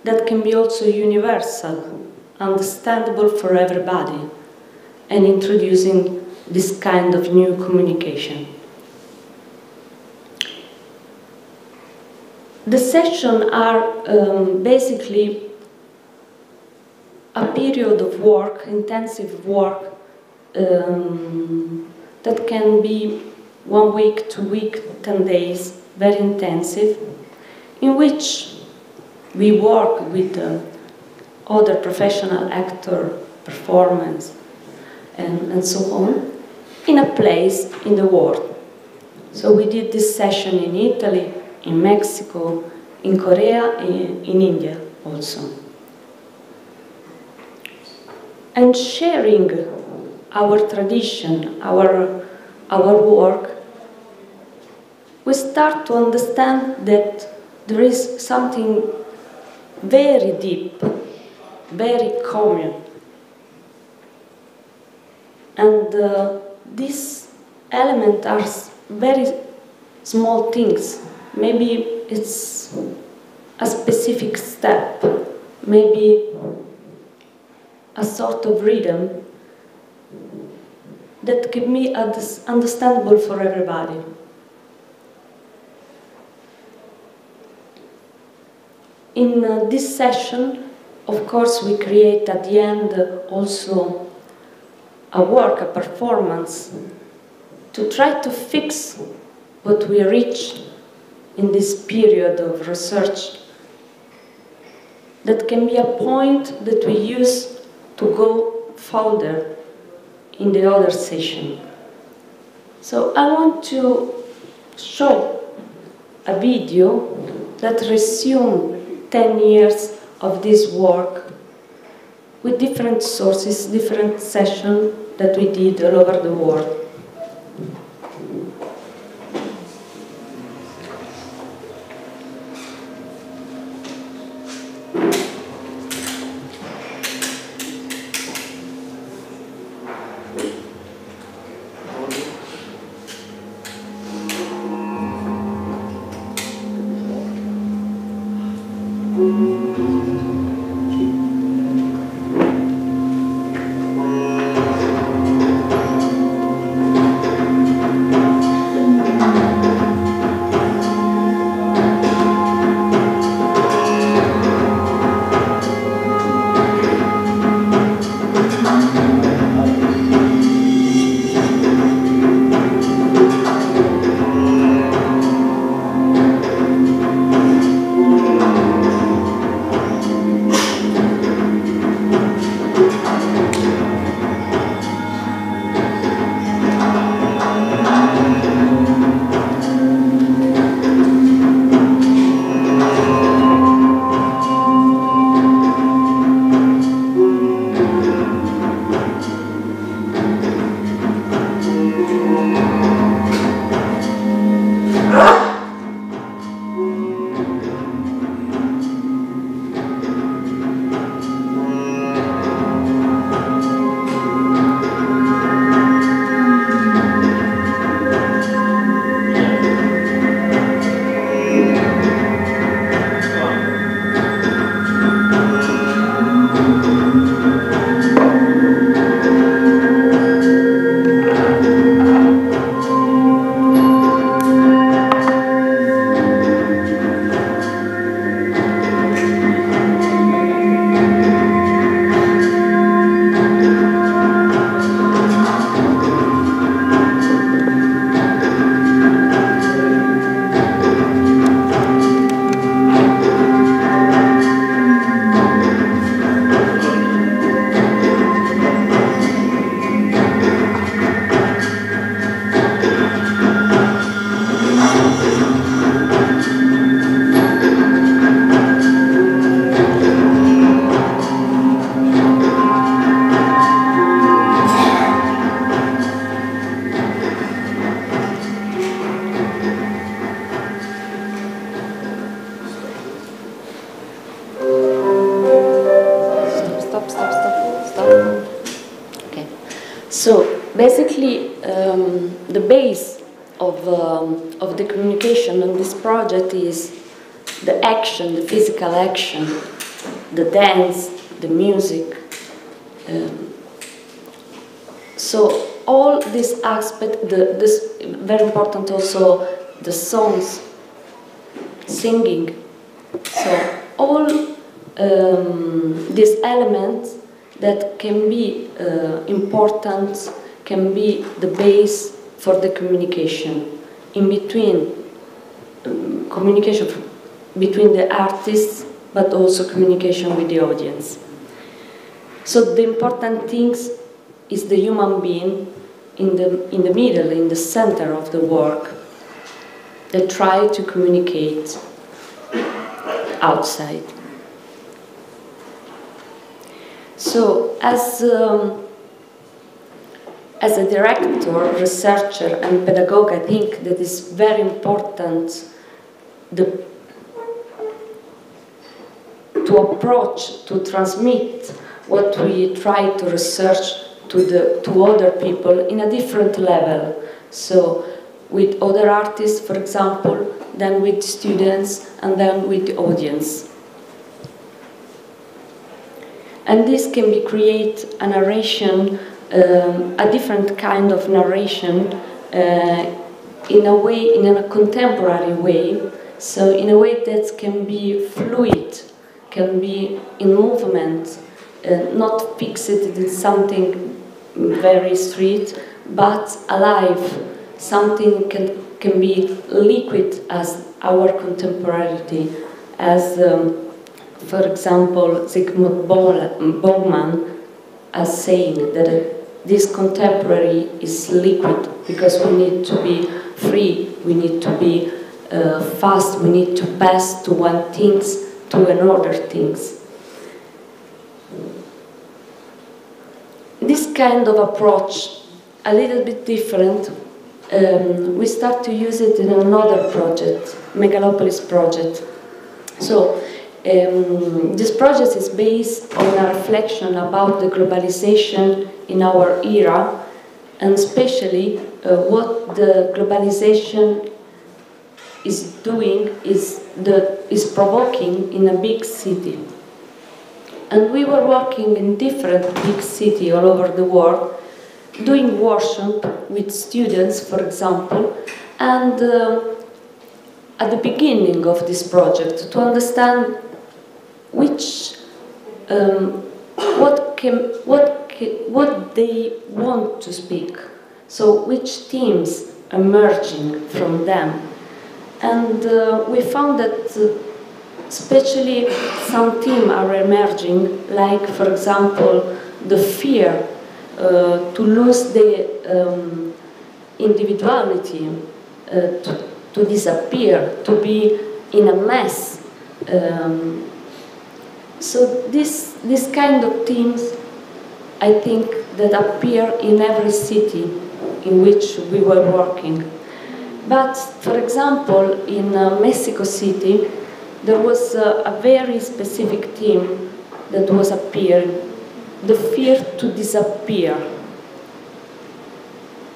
that can be also universal, understandable for everybody, and introducing this kind of new communication. The sessions are basically a period of work, intensive work, that can be 1 week, 2 weeks, 10 days, very intensive, in which we work with other professional actor, performance, and so on, in a place in the world. So we did this session in Italy, in Mexico, in Korea, in India also. And sharing our tradition, our work, we start to understand that there is something very deep, very common. And these elements are very small things. Maybe it's a specific step, maybe a sort of rhythm that can be understandable for everybody. In this session, of course, we create at the end also a work, a performance, to try to fix what we reach in this period of research, that can be a point that we use to go further in the other session. So I want to show a video that resumes 10 years of this work with different sources, different sessions that we did all over the world. So basically, the base of the communication on this project is the action, the physical action, the dance, the music. So all this aspect, this very important also, the songs, singing. So all these elements that can be important, can be the base for the communication in between, communication between the artists, but also communication with the audience. So the important things is the human being in the middle, in the center of the work, that try to communicate outside. So as a director, researcher and pedagogue, I think that is very important to approach, to transmit what we try to research to other people in a different level. So with other artists, for example, then with students, and then with the audience. And this can be create a narration, a different kind of narration, in a way, in a contemporary way. So in a way that can be fluid, can be in movement, not fixed in something very straight, but alive. Something can be liquid as our contemporaneity, as, for example, Zygmunt Bauman as saying that this contemporary is liquid because we need to be free, we need to be fast, we need to pass to one things to another things. This kind of approach, a little bit different, we start to use it in another project, Megalopolis project. So this project is based on a reflection about the globalization in our era, and especially what the globalization is doing, is provoking in a big city. And we were working in different big cities all over the world, doing workshop with students, for example, and at the beginning of this project, to understand which what they want to speak, so which themes emerging from them. And we found that especially some themes are emerging, like, for example, the fear to lose the individuality, to disappear, to be in a mess. So this kind of themes, I think, that appear in every city in which we were working. But, for example, in Mexico City, there was a very specific theme that was appearing, the fear to disappear.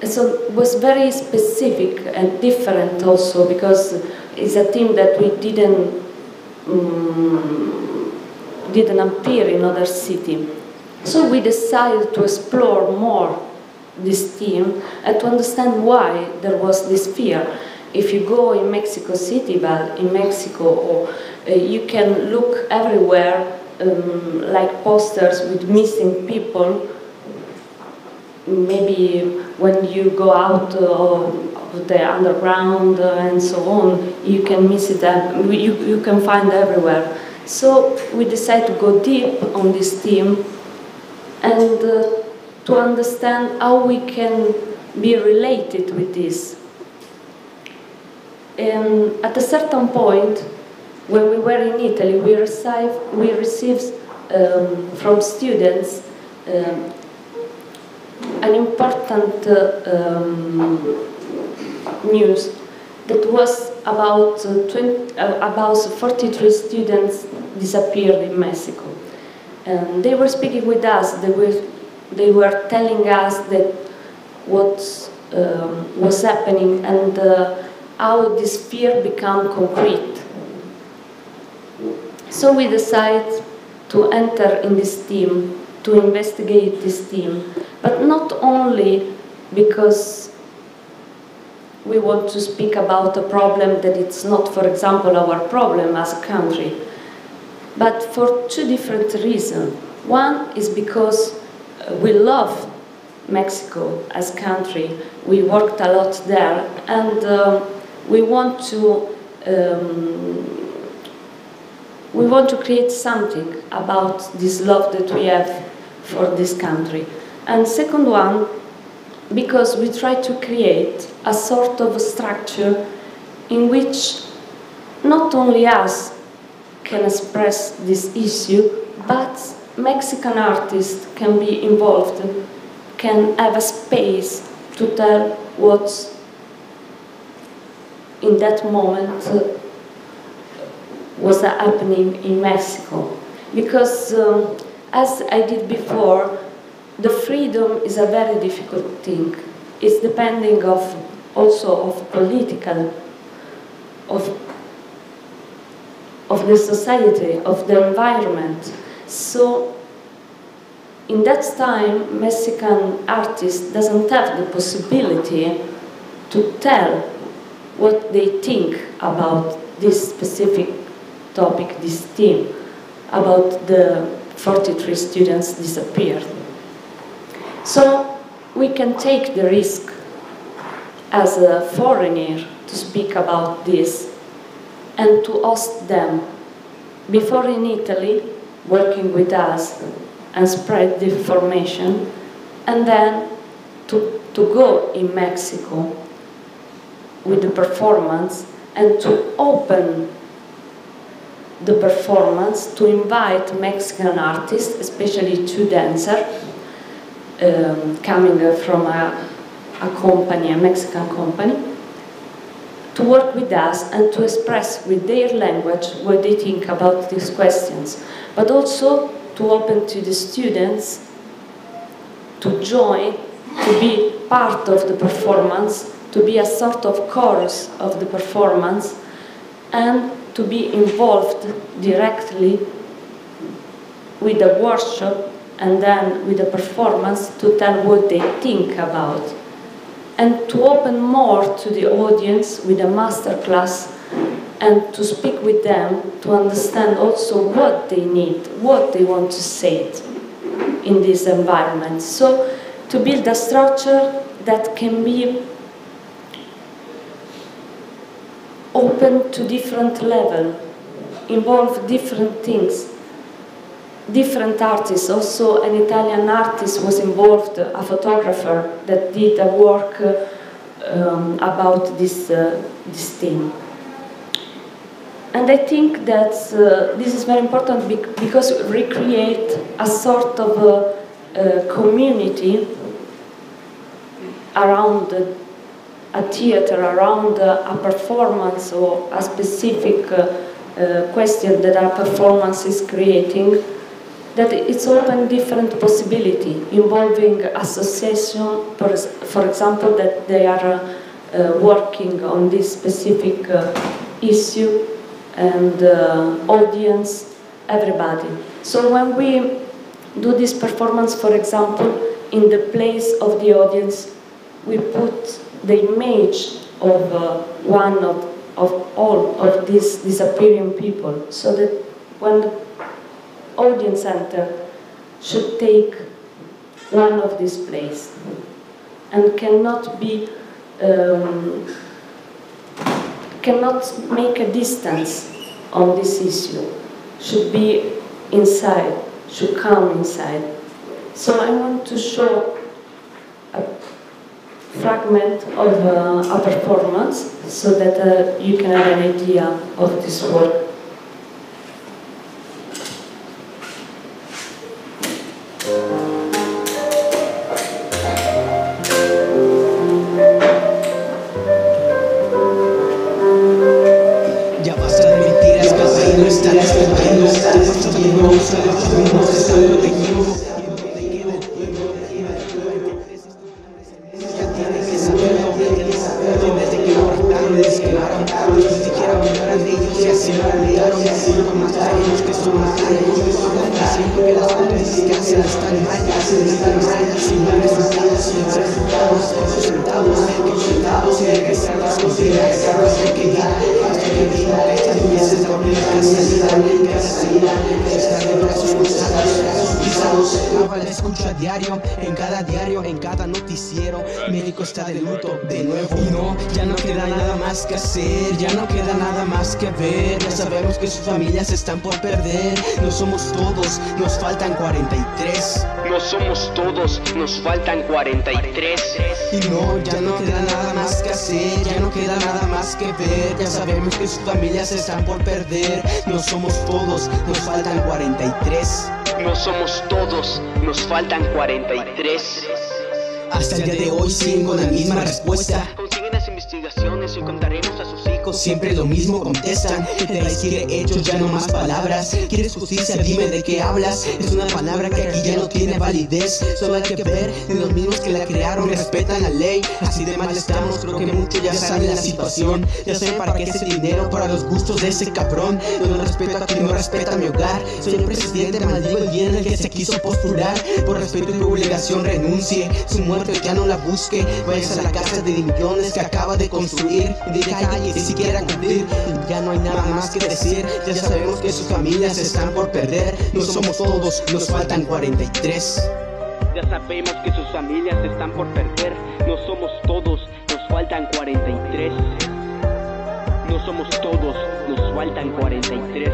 So it was very specific and different also, because it's a theme that we didn't appear in other city. So we decided to explore more this theme and to understand why there was this fear. If you go in Mexico City, but in Mexico, or you can look everywhere, like posters with missing people. Maybe when you go out of the underground and so on, you can miss it. You can find everywhere. So we decided to go deep on this theme and to understand how we can be related with this. And at a certain point, when we were in Italy, we received from students an important news that was about 43 students disappeared in Mexico. And they were speaking with us. They were telling us that what was happening and how this fear became concrete. So we decided to enter in this team, to investigate this team, but not only because we want to speak about a problem that it's not, for example, our problem as a country, but for two different reasons. One is because we love Mexico as a country. We worked a lot there, and we want to create something about this love that we have for this country. And second one, because we try to create a sort of structure in which not only us can express this issue, but Mexican artists can be involved, can have a space to tell what's in that moment was happening in Mexico. Because as I did before, the freedom is a very difficult thing. It's depending also of political, of the society, of the environment. So in that time, Mexican artists doesn't have the possibility to tell what they think about this specific topic, this theme, about the 43 students disappeared. So we can take the risk as a foreigner to speak about this and to host them before in Italy, working with us and spread the information, and then to go in Mexico with the performance and to open the performance, to invite Mexican artists, especially two dancers, coming from a company, a Mexican company, to work with us and to express with their language what they think about these questions, but also to open to the students to join, to be part of the performance, to be a sort of chorus of the performance, and to be involved directly with the workshop and then with the performance to tell what they think about, and to open more to the audience with a master class and to speak with them to understand also what they need, what they want to say in this environment. So to build a structure that can be open to different levels, involve different things, different artists. Also an Italian artist was involved, a photographer that did a work about this theme. And I think that this is very important because we recreate a sort of a community around a theater, around a performance or a specific question that our performance is creating, that it's open different possibility involving association, for example, that they are working on this specific issue, and audience, everybody. So when we do this performance, for example, in the place of the audience, we put the image of one of all of these disappearing people, so that when the audience enter, should take one of these places and cannot be cannot make a distance on this issue, should be inside, should come inside. So I want to show a fragment of a performance so that you can have an idea of this work. Ahora la escucho a diario, en cada diario, en cada noticiero. México está de luto de nuevo. Y no, ya no queda nada más que hacer, ya no queda nada más que ver. Ya sabemos que sus familias están por perder. No somos todos, nos faltan 43. No somos todos, nos faltan 43. Y no, ya no queda nada más que hacer, ya no queda nada más que ver. Ya sabemos que sus familias están por perder. No somos todos, nos faltan 43. No somos todos, nos faltan 43. Hasta el día de hoy siguen con la misma respuesta. Consiguen las investigaciones y contaremos a sus hijos. Siempre lo mismo contestan. El país quiere hechos, ya no más palabras. ¿Quieres justicia? Dime de qué hablas. Es una palabra que aquí ya no tiene validez. Solo hay que ver de los mismos que la crearon respetan la ley. Así de mal estamos, creo que muchos ya saben la situación. Ya saben para qué ese dinero, para los gustos de ese cabrón. Yo no respeto a quien no respeta mi hogar. Soy el presidente, maldigo el día en el que se quiso postular. Por respeto y por obligación renuncie. Su muerte ya no la busque. Vayas a la casa de millones que acaba de construir. Y de calle ni siquiera cumplir. Ya no hay nada más que decir. Ya sabemos que sus familias están por perder. No somos todos, nos faltan 43. Ya sabemos que sus familias están por perder. No somos todos, nos faltan 43. No somos todos, nos faltan 43.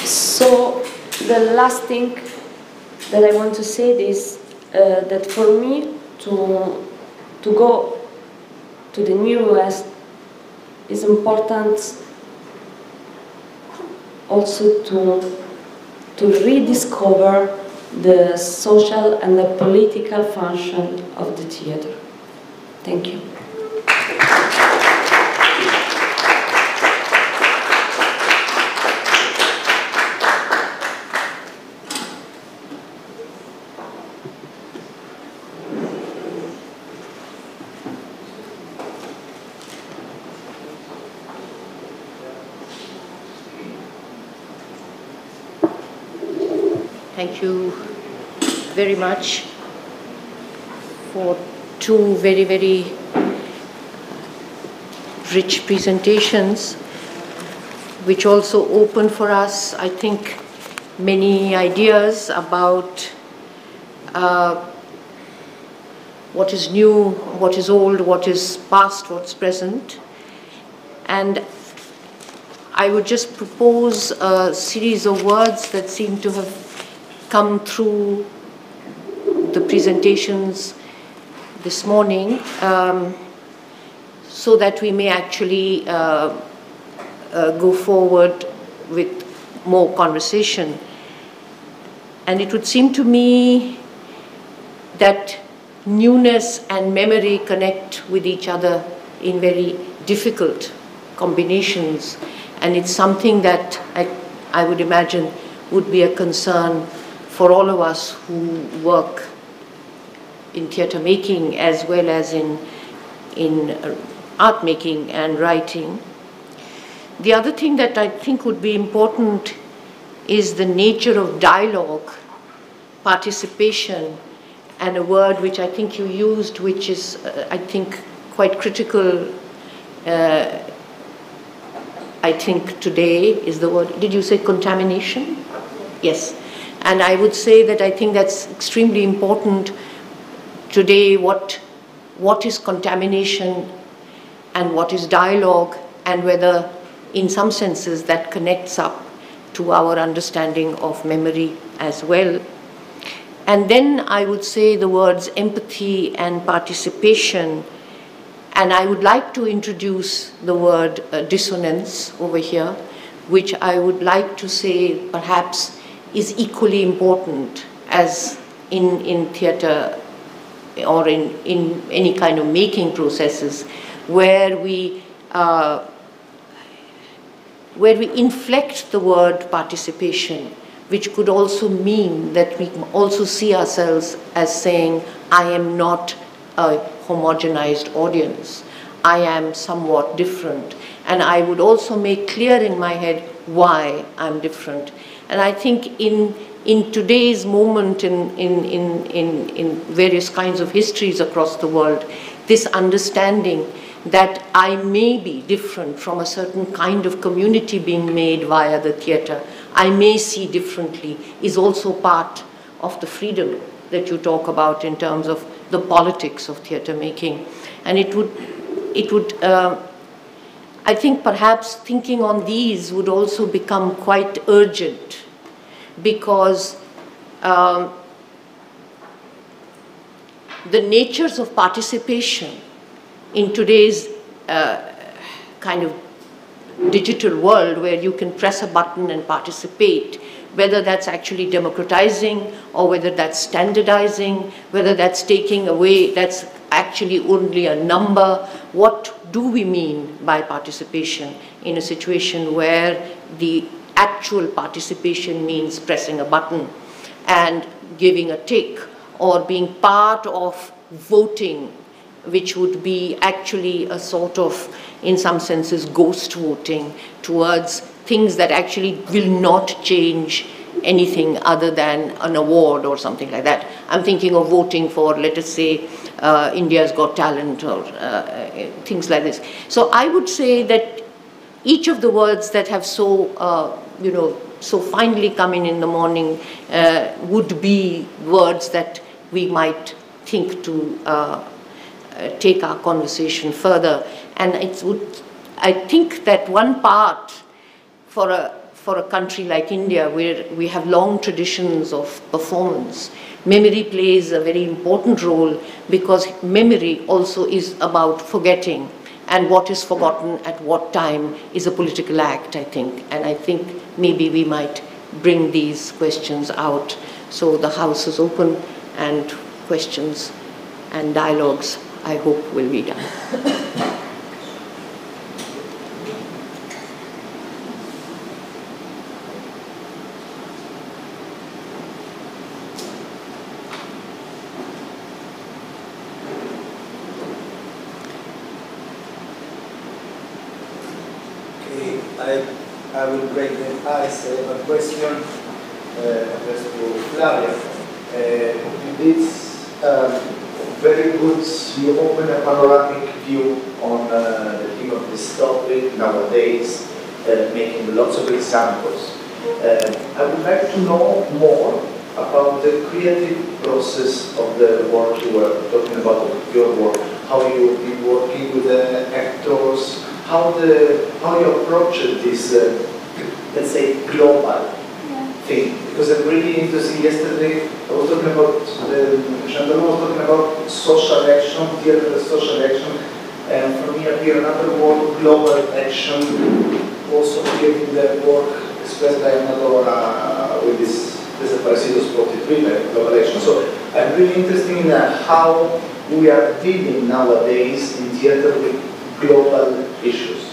So the last thing that I want to say is that for me to go to the New West is important also to rediscover the social and the political function of the theater. Thank you. Thank you very much for two very, very rich presentations, which also open for us, I think, many ideas about what is new, what is old, what is past, what's present. And I would just propose a series of words that seem to have come through the presentations this morning, so that we may actually go forward with more conversation. And it would seem to me that newness and memory connect with each other in very difficult combinations, and it's something that I would imagine would be a concern for all of us who work in theatre making as well as in art making and writing. The other thing that I think would be important is the nature of dialogue, participation, and a word which I think you used, which is, I think, quite critical, I think today is the word, did you say contamination? Yes. And I would say that I think that's extremely important today, what is contamination and what is dialogue, and whether, in some senses, that connects up to our understanding of memory as well. And then I would say the words empathy and participation, and I would like to introduce the word dissonance over here, which I would like to say perhaps is equally important as in theatre or in any kind of making processes, where we inflect the word participation, which could also mean that we also see ourselves as saying, I am not a homogenized audience. I am somewhat different. And I would also make clear in my head why I'm different. And I think in today's moment in various kinds of histories across the world, this understanding that I may be different from a certain kind of community being made via the theatre, I may see differently, is also part of the freedom that you talk about in terms of the politics of theatre making. And it would I think perhaps thinking on these would also become quite urgent, because the natures of participation in today's kind of digital world, where you can press a button and participate, whether that's actually democratizing or whether that's standardizing, whether that's taking away, that's actually only a number. What do we mean by participation in a situation where the actual participation means pressing a button and giving a tick, or being part of voting, which would be actually a sort of, in some senses, ghost voting towards things that actually will not change anything other than an award or something like that. I'm thinking of voting for, let us say, India's Got Talent or things like this. So I would say that each of the words that have so, so finely come in the morning would be words that we might think to take our conversation further. And I think that one part for a country like India, where we have long traditions of performance, memory plays a very important role, because memory also is about forgetting, and what is forgotten at what time is a political act, I think. And I think maybe we might bring these questions out. So the house is open, and questions and dialogues, I hope, will be done. I will break the ice. A question addressed to Flavia. You did very good, you open a panoramic view on the theme of this topic nowadays, making lots of examples. I would like to know more about the creative process of the work you were talking about, your work, how you've been working with the actors, how you approach this, let's say, global thing. Because I'm really interested. Yesterday, I was talking about, Chandra was talking about social action, theater as social action, and for me appear another word, global action, also appeared in the work expressed by Dora with this Desaparecidos 43, global action. So I'm really interested in how we are dealing nowadays in theater with global issues.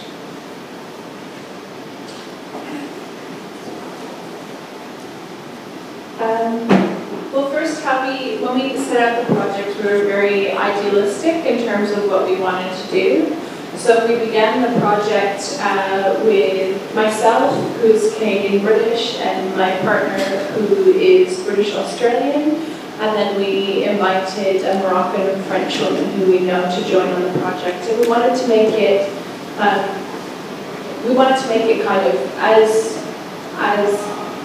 Well, first, when we set out the project, we were very idealistic in terms of what we wanted to do. So we began the project with myself, who's Canadian-British, and my partner, who is British-Australian. And then we invited a Moroccan and French woman who we know to join on the project. And we wanted to make it, kind of as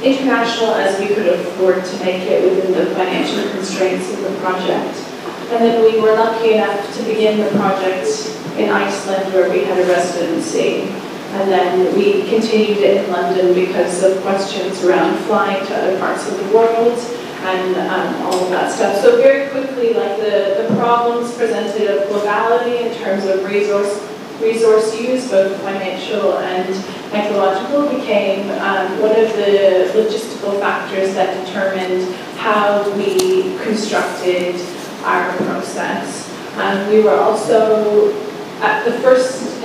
international as we could afford to make it within the financial constraints of the project. And then we were lucky enough to begin the project in Iceland, where we had a residency. And then we continued it in London because of questions around flying to other parts of the world and all of that stuff. So very quickly, like the problems presented of globality in terms of resource use, both financial and ecological, became one of the logistical factors that determined how we constructed our process. We were also at the first,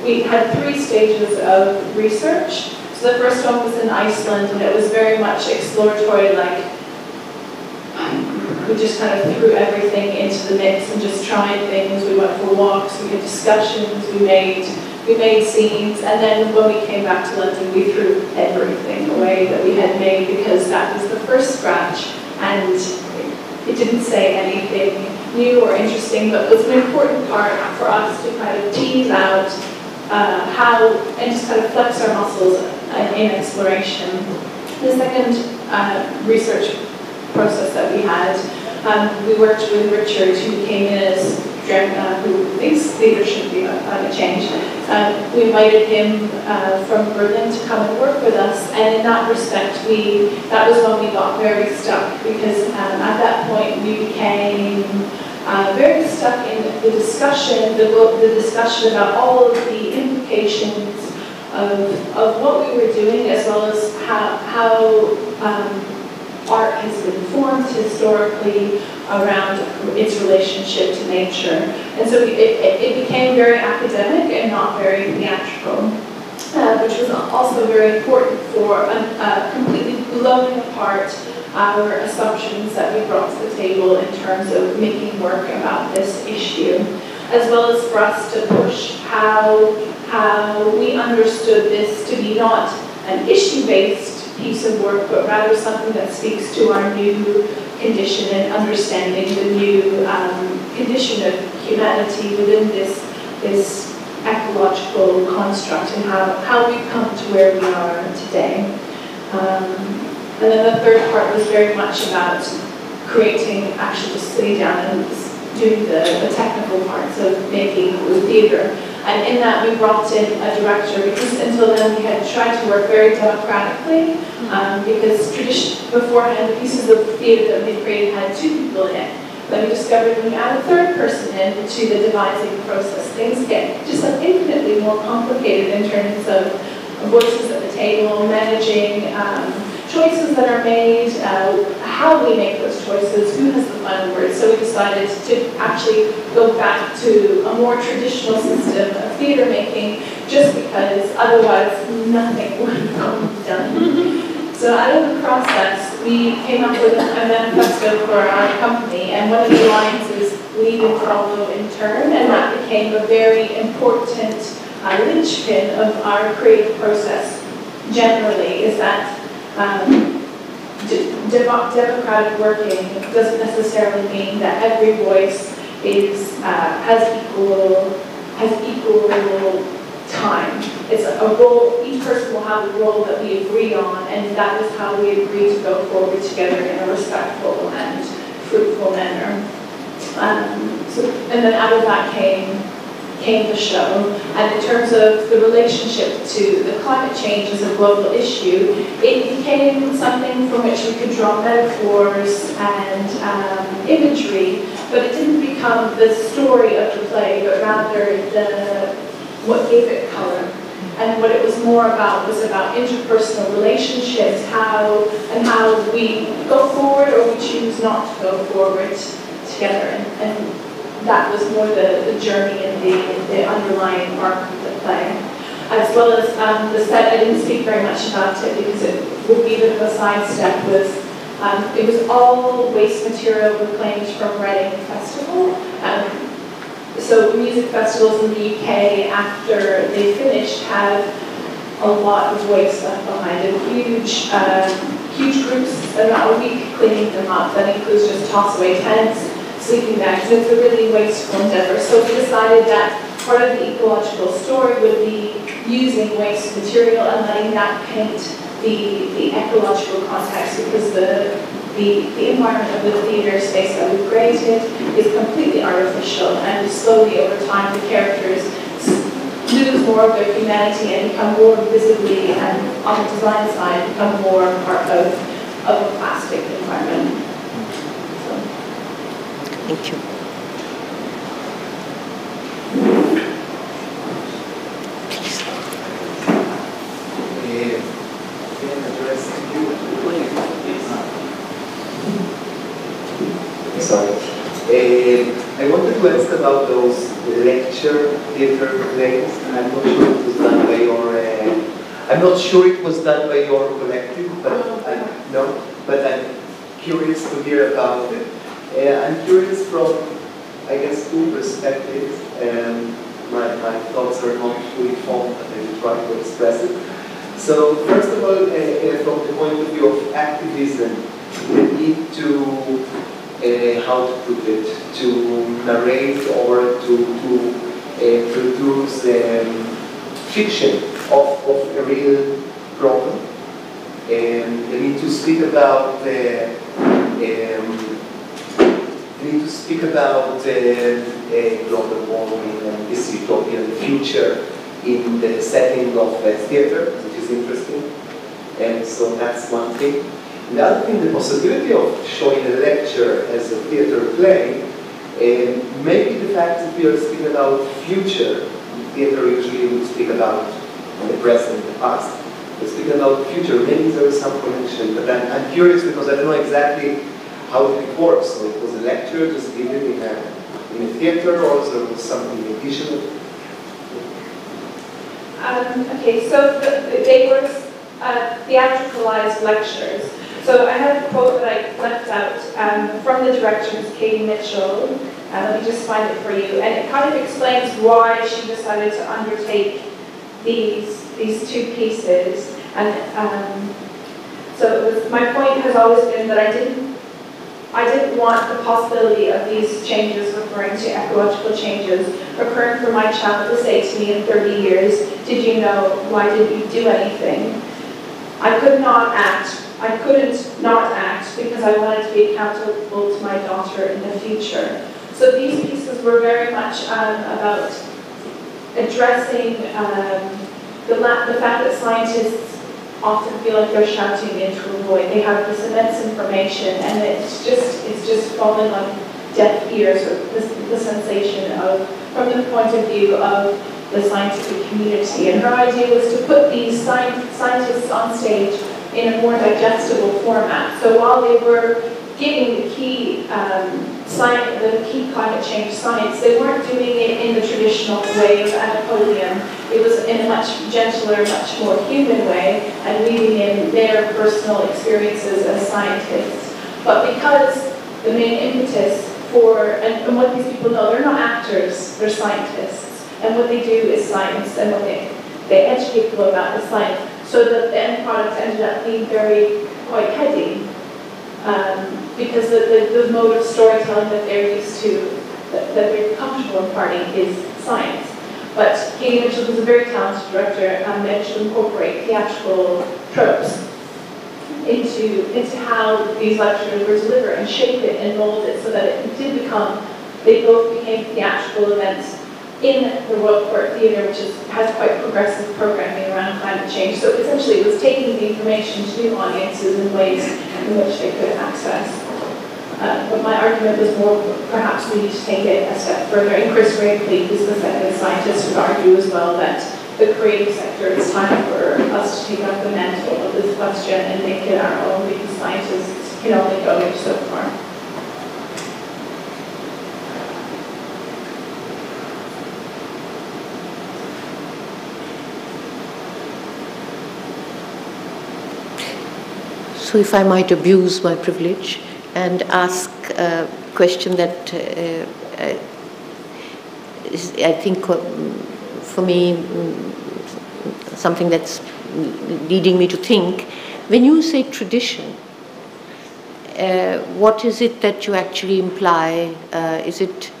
we had 3 stages of research. So the first one was in Iceland, and it was very much exploratory, like we just kind of threw everything into the mix and just tried things. We went for walks, we had discussions, we made scenes, and then when we came back to London, we threw everything away that we had made because that was the first scratch, and it didn't say anything new or interesting, but it was an important part for us to kind of tease out how, and just kind of flex our muscles in exploration. The second research process that we had, we worked with Richard, who came in as who thinks theatre should be about climate change. We invited him from Berlin to come and work with us, and in that respect, that was when we got very stuck, because at that point we became very stuck in the discussion, the discussion about all of the implications of what we were doing, as well as how art has been formed historically around its relationship to nature. And so it became very academic and not very theatrical, which was also very important for completely blowing apart our assumptions that we brought to the table in terms of making work about this issue, as well as for us to push how we understood this to be not an issue-based piece of work, but rather something that speaks to our new condition and understanding the new condition of humanity within this ecological construct, and how we've come to where we are today. And then the third part was very much about creating, actually just sitting down and doing the technical parts of making the theatre. And in that we brought in a director, because until then we had tried to work very democratically, because beforehand the pieces of theatre that we created had 2 people in it. Then we discovered when you add a third person in to the devising process, things get just like infinitely more complicated in terms of voices at the table, managing choices that are made, how we make those choices, who has the final word. So we decided to actually go back to a more traditional system of theatre making, just because otherwise nothing would have done. So out of the process, we came up with a manifesto for our company, and one of the lines is lead and follow in turn, and that became a very important linchpin of our creative process generally, is that democratic working doesn't necessarily mean that every voice has equal time. It's a role, each person will have a role that we agree on, and that is how we agree to go forward together in a respectful and fruitful manner. And then out of that came the show. And in terms of the relationship to the climate change as a global issue, it became something from which we could draw metaphors and imagery, but it didn't become the story of the play, but rather what gave it color. And what it was more about was about interpersonal relationships, how we go forward or we choose not to go forward together. And that was more the journey and the underlying arc of the play. As well as the set, I didn't speak very much about it because it would be a bit of a sidestep. It was all waste material reclaimed from Reading Festival. So music festivals in the UK, after they finished, have a lot of waste left behind, and huge groups, about a week cleaning them up. That includes just toss away tents, sleeping bags. It's a really wasteful endeavor. So we decided that part of the ecological story would be using waste material and letting that paint the ecological context, because the environment of the theatre space that we've created is completely artificial, and slowly over time the characters lose more of their humanity and become more visibly, and on the design side, become more part of a plastic environment. So. Thank you. Sorry. I wanted to ask about those lecture theater plays. I'm not sure it was done by your. I'm not sure it was done by your collective, but I'm curious to hear about it. I'm curious from, I guess, two perspectives. My thoughts are not fully formed, but I will try to express it. So, first of all, from the point of view of activism, the need to how to put it, to narrate or to produce fiction of a real problem. They need to speak about global warming and this utopian future in the setting of theater, which is interesting. And so that's one thing. The other thing, the possibility of showing a lecture as a theater play, maybe the fact that we are speaking about future, theater usually would speak about the present, the past. We're speaking about future, maybe there is some connection, but I'm curious because I don't know exactly how it works. So it was a lecture, just given in a theater, or there was something additional? Okay, so they were theatricalized lectures. So I have a quote that I left out from the directors, Katie Mitchell. Let me just find it for you. And it kind of explains why she decided to undertake these two pieces. And so it was, my point has always been that I didn't want the possibility of these changes, referring to ecological changes, occurring for my child to say to me in 30 years, did you know, why didn't you do anything? I couldn't not act because I wanted to be accountable to my daughter in the future. So these pieces were very much about addressing the fact that scientists often feel like they're shouting into a void. They have this immense information, and it's just falling on deaf ears, or the sensation of, from the point of view of the scientific community. And her idea was to put these scientists on stage in a more digestible format. So while they were giving the key climate change science, they weren't doing it in the traditional way of at a podium. It was in a much gentler, much more human way, and weaving in their personal experiences as scientists. But because the main impetus for, and what these people know, they're not actors, they're scientists. And what they do is science, and what they educate people about is science. So the end product ended up being quite heady, because the mode of storytelling that they're used to, that they're comfortable imparting, is science. But Katie Mitchell was a very talented director and managed to incorporate theatrical tropes into how these lectures were delivered, and shape it and mold it so that it did become, they both became theatrical events in the Royal Court Theatre, which has quite progressive programming around climate change. So essentially it was taking the information to new audiences in ways in which they could access. But my argument was more, perhaps we need to take it a step further. And Chris Rapley, who's the second scientist, would argue as well that the creative sector, it's time for us to take up the mantle of this question and make it our own, because scientists can only go so far. So if I might abuse my privilege and ask a question that is, I think, for me, something that's leading me to think, when you say tradition, what is it that you actually imply? Is it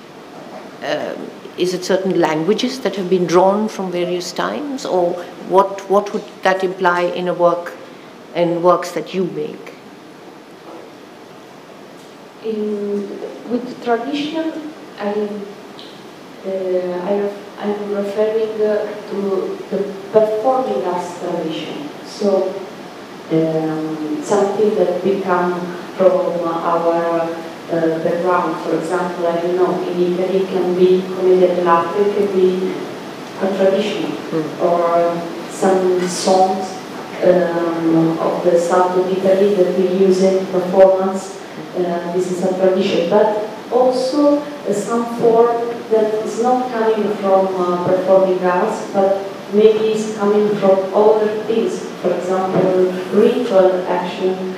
certain languages that have been drawn from various times, or what would that imply in a work, in works that you make? with tradition, I'm referring to the performing arts tradition. So something that become from our background. For example, I don't know, in Italy it can be commedia dell'arte, it can be a tradition, or some songs of the south of Italy that we use in performance. This is a tradition, but also some form that is not coming from performing arts, but maybe is coming from other things. For example, ritual action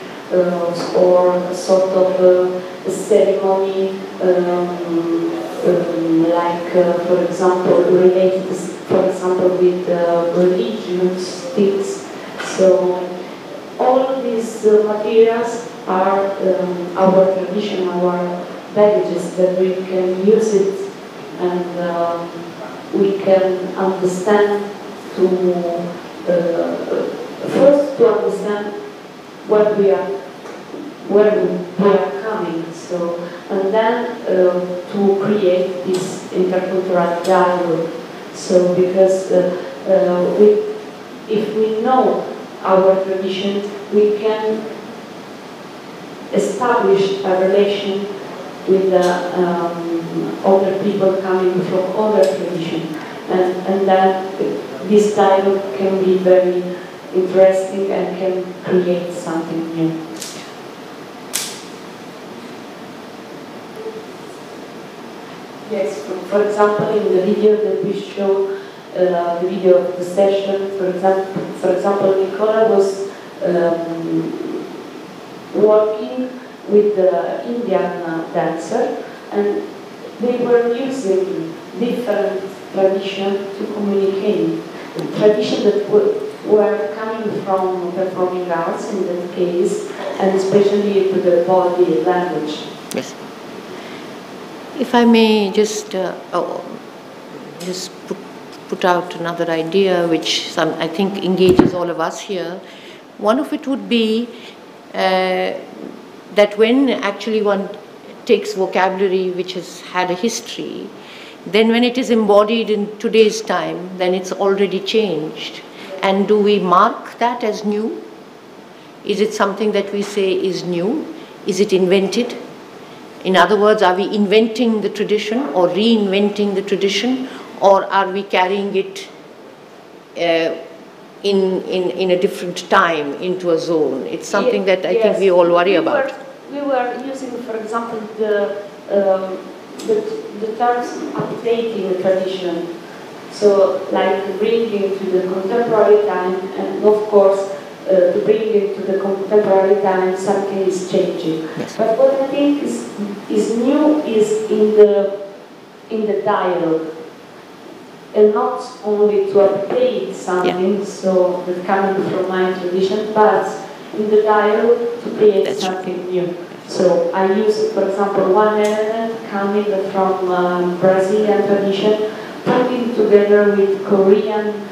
or a sort of a ceremony, like, for example, related, for example, with religious things. So all these materials are our tradition, our baggages that we can use it, and we can understand to first to understand where we are coming. So, and then to create this intercultural dialogue. So because if we know our tradition, we can establish a relation with other people coming from other traditions, and then this dialogue can be very interesting and can create something new. Yes, for example, in the video that we show, the video of the session, for example, Nicola was working with the Indian dancer, and they were using different traditions to communicate. Traditions that were coming from performing arts in that case, and especially to the body language. Yes. If I may just put out another idea, which I think engages all of us here. One of it would be that when actually one takes vocabulary which has had a history, then when it is embodied in today's time, then it's already changed. And do we mark that as new? Is it something that we say is new? Is it invented? In other words, are we inventing the tradition or reinventing the tradition, or are we carrying it in a different time into a zone? It's something that I think we all worry about. We were using, for example, the terms updating the tradition. So, like bringing to the contemporary time, and of course, to bring it to the contemporary time, something is changing. Yes. But what I think is new is in the dialogue, and not only to update something, so that coming from my tradition, but in the dialogue to create something new. So I use, for example, one element coming from Brazilian tradition, putting together with Korean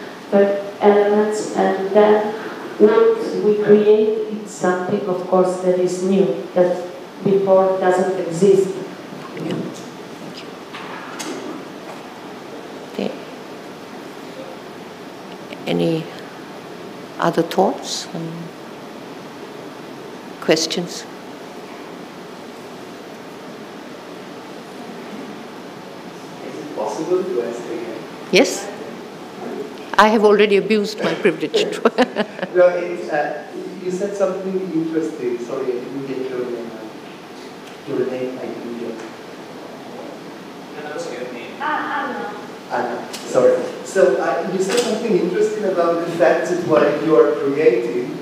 elements, and then what we create is something, of course, that is new, that before doesn't exist. Yeah. Okay. Any other thoughts? Questions? Is it possible to ask again? Yes? I have already abused my privilege. No, you said something interesting. Sorry, I didn't get your name. Your name, I didn't get. What's your name? Anna. Anna, sorry. So you said something interesting about the fact that while you are creating,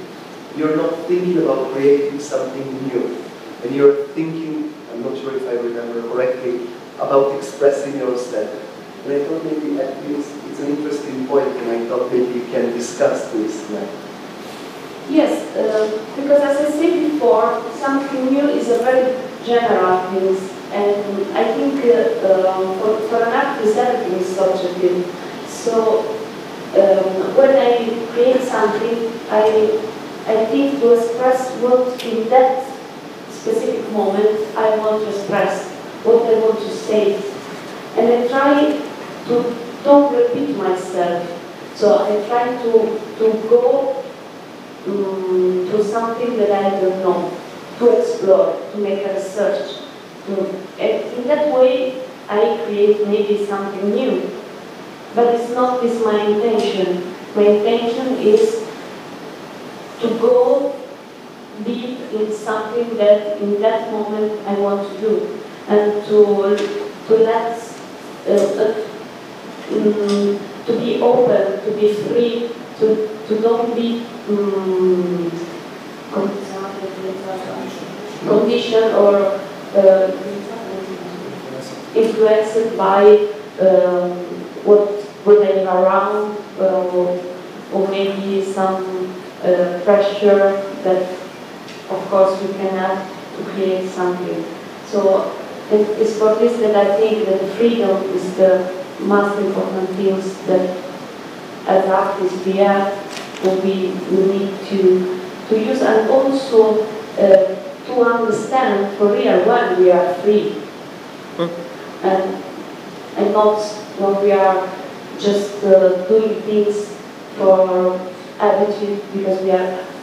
you're not thinking about creating something new. And you're thinking, I'm not sure if I remember correctly, about expressing yourself. And I thought maybe at least it's an interesting point, and I thought maybe you can discuss this. Yes, because as I said before, something new is a very general thing, and I think for an artist everything is subjective. So when I create something, I think to express what in that specific moment, I want to express what I want to say. And I try to don't repeat myself. So I try to go to something that I don't know, to explore, to make a research. And in that way, I create maybe something new. But it's not this my intention. My intention is to go deep in something that in that moment I want to do, and to let to be open, to be free, to don't be conditioned or influenced by what is around, or maybe some pressure that, of course, we can have to create something. So it's for this that I think that freedom is the most important things that, as artists, we have, we need to use, and also to understand for real when we are free, and not when we are just doing things for attitude, because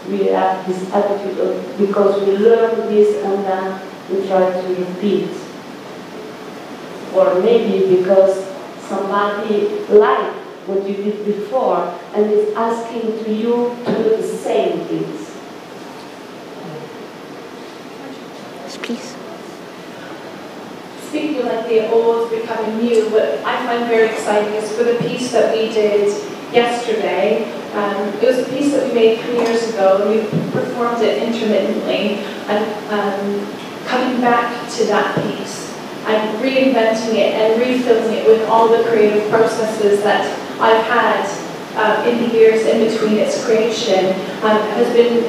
we have this attitude of, because we learn this and then we try to repeat, or maybe because somebody liked what you did before and is asking to you to do the same things. Please. Speaking like the old becoming new, what I find very exciting is for the piece that we did yesterday. It was a piece that we made 3 years ago, and we performed it intermittently, and coming back to that piece and reinventing it and refilling it with all the creative processes that I've had in the years in between its creation has been,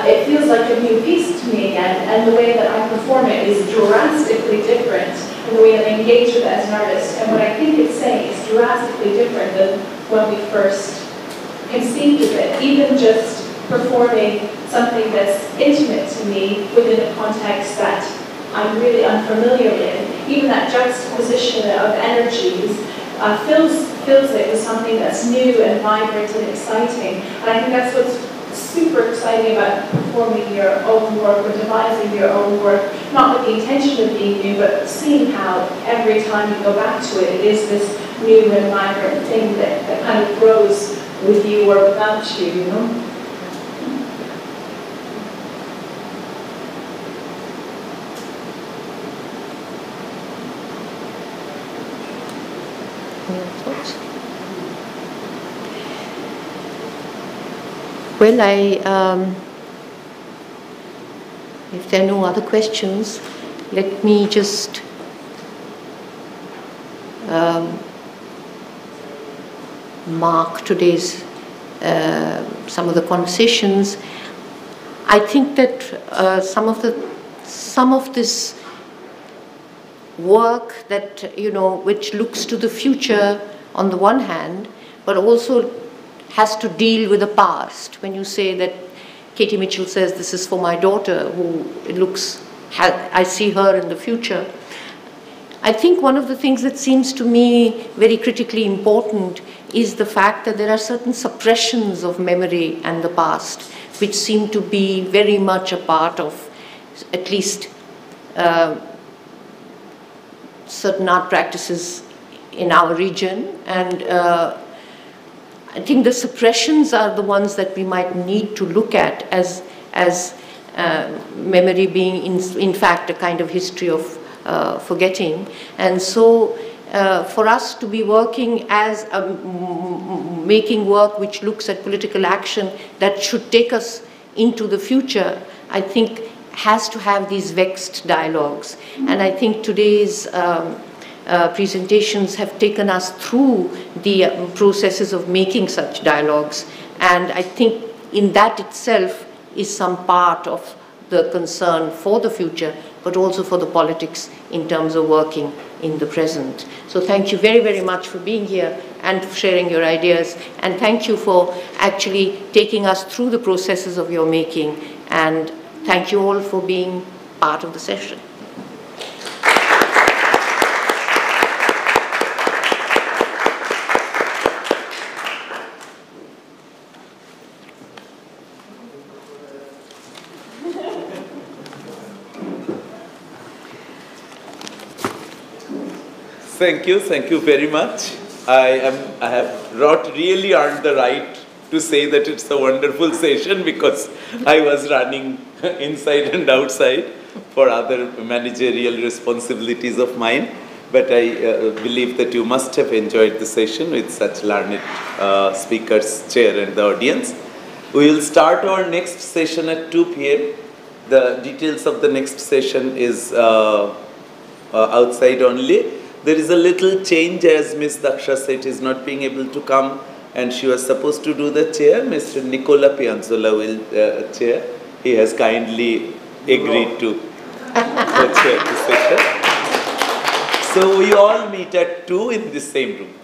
it feels like a new piece to me again, and the way that I perform it is drastically different, and the way that I engage with it as an artist, and what I think it's saying is drastically different than when we first conceived of it. Even just performing something that's intimate to me within a context that I'm really unfamiliar with, even that juxtaposition of energies fills it with something that's new and vibrant and exciting. And I think that's what's super exciting about performing your own work or devising your own work, not with the intention of being new, but seeing how every time you go back to it, it is this new and vibrant thing that kind of grows with you or without you, you know? Well, if there are no other questions, let me just mark today's some of the conversations. I think that some of this work that, which looks to the future on the one hand, but also has to deal with the past. When you say that Katie Mitchell says, this is for my daughter, who it looks, I see her in the future. I think one of the things that seems to me very critically important is the fact that there are certain suppressions of memory and the past, which seem to be very much a part of at least certain art practices in our region. And I think the suppressions are the ones that we might need to look at as memory being in fact a kind of history of forgetting. And so for us to be working as making work which looks at political action that should take us into the future, I think has to have these vexed dialogues. And I think today's presentations have taken us through the processes of making such dialogues, and I think in that itself is some part of the concern for the future, but also for the politics in terms of working in the present. So thank you very, very much for being here and for sharing your ideas, and thank you for actually taking us through the processes of your making and thank you all for being part of the session. Thank you very much. I have not really earned the right to say that it's a wonderful session because I was running inside and outside for other managerial responsibilities of mine. But I believe that you must have enjoyed the session with such learned speakers, chair and the audience. We will start our next session at 2 p.m. The details of the next session is outside only. There is a little change, as Ms. Daksha said, is not being able to come and she was supposed to do the chair. Mr. Nicola Pianzola will chair. He has kindly agreed to chair the session. So we all meet at 2 in the same room.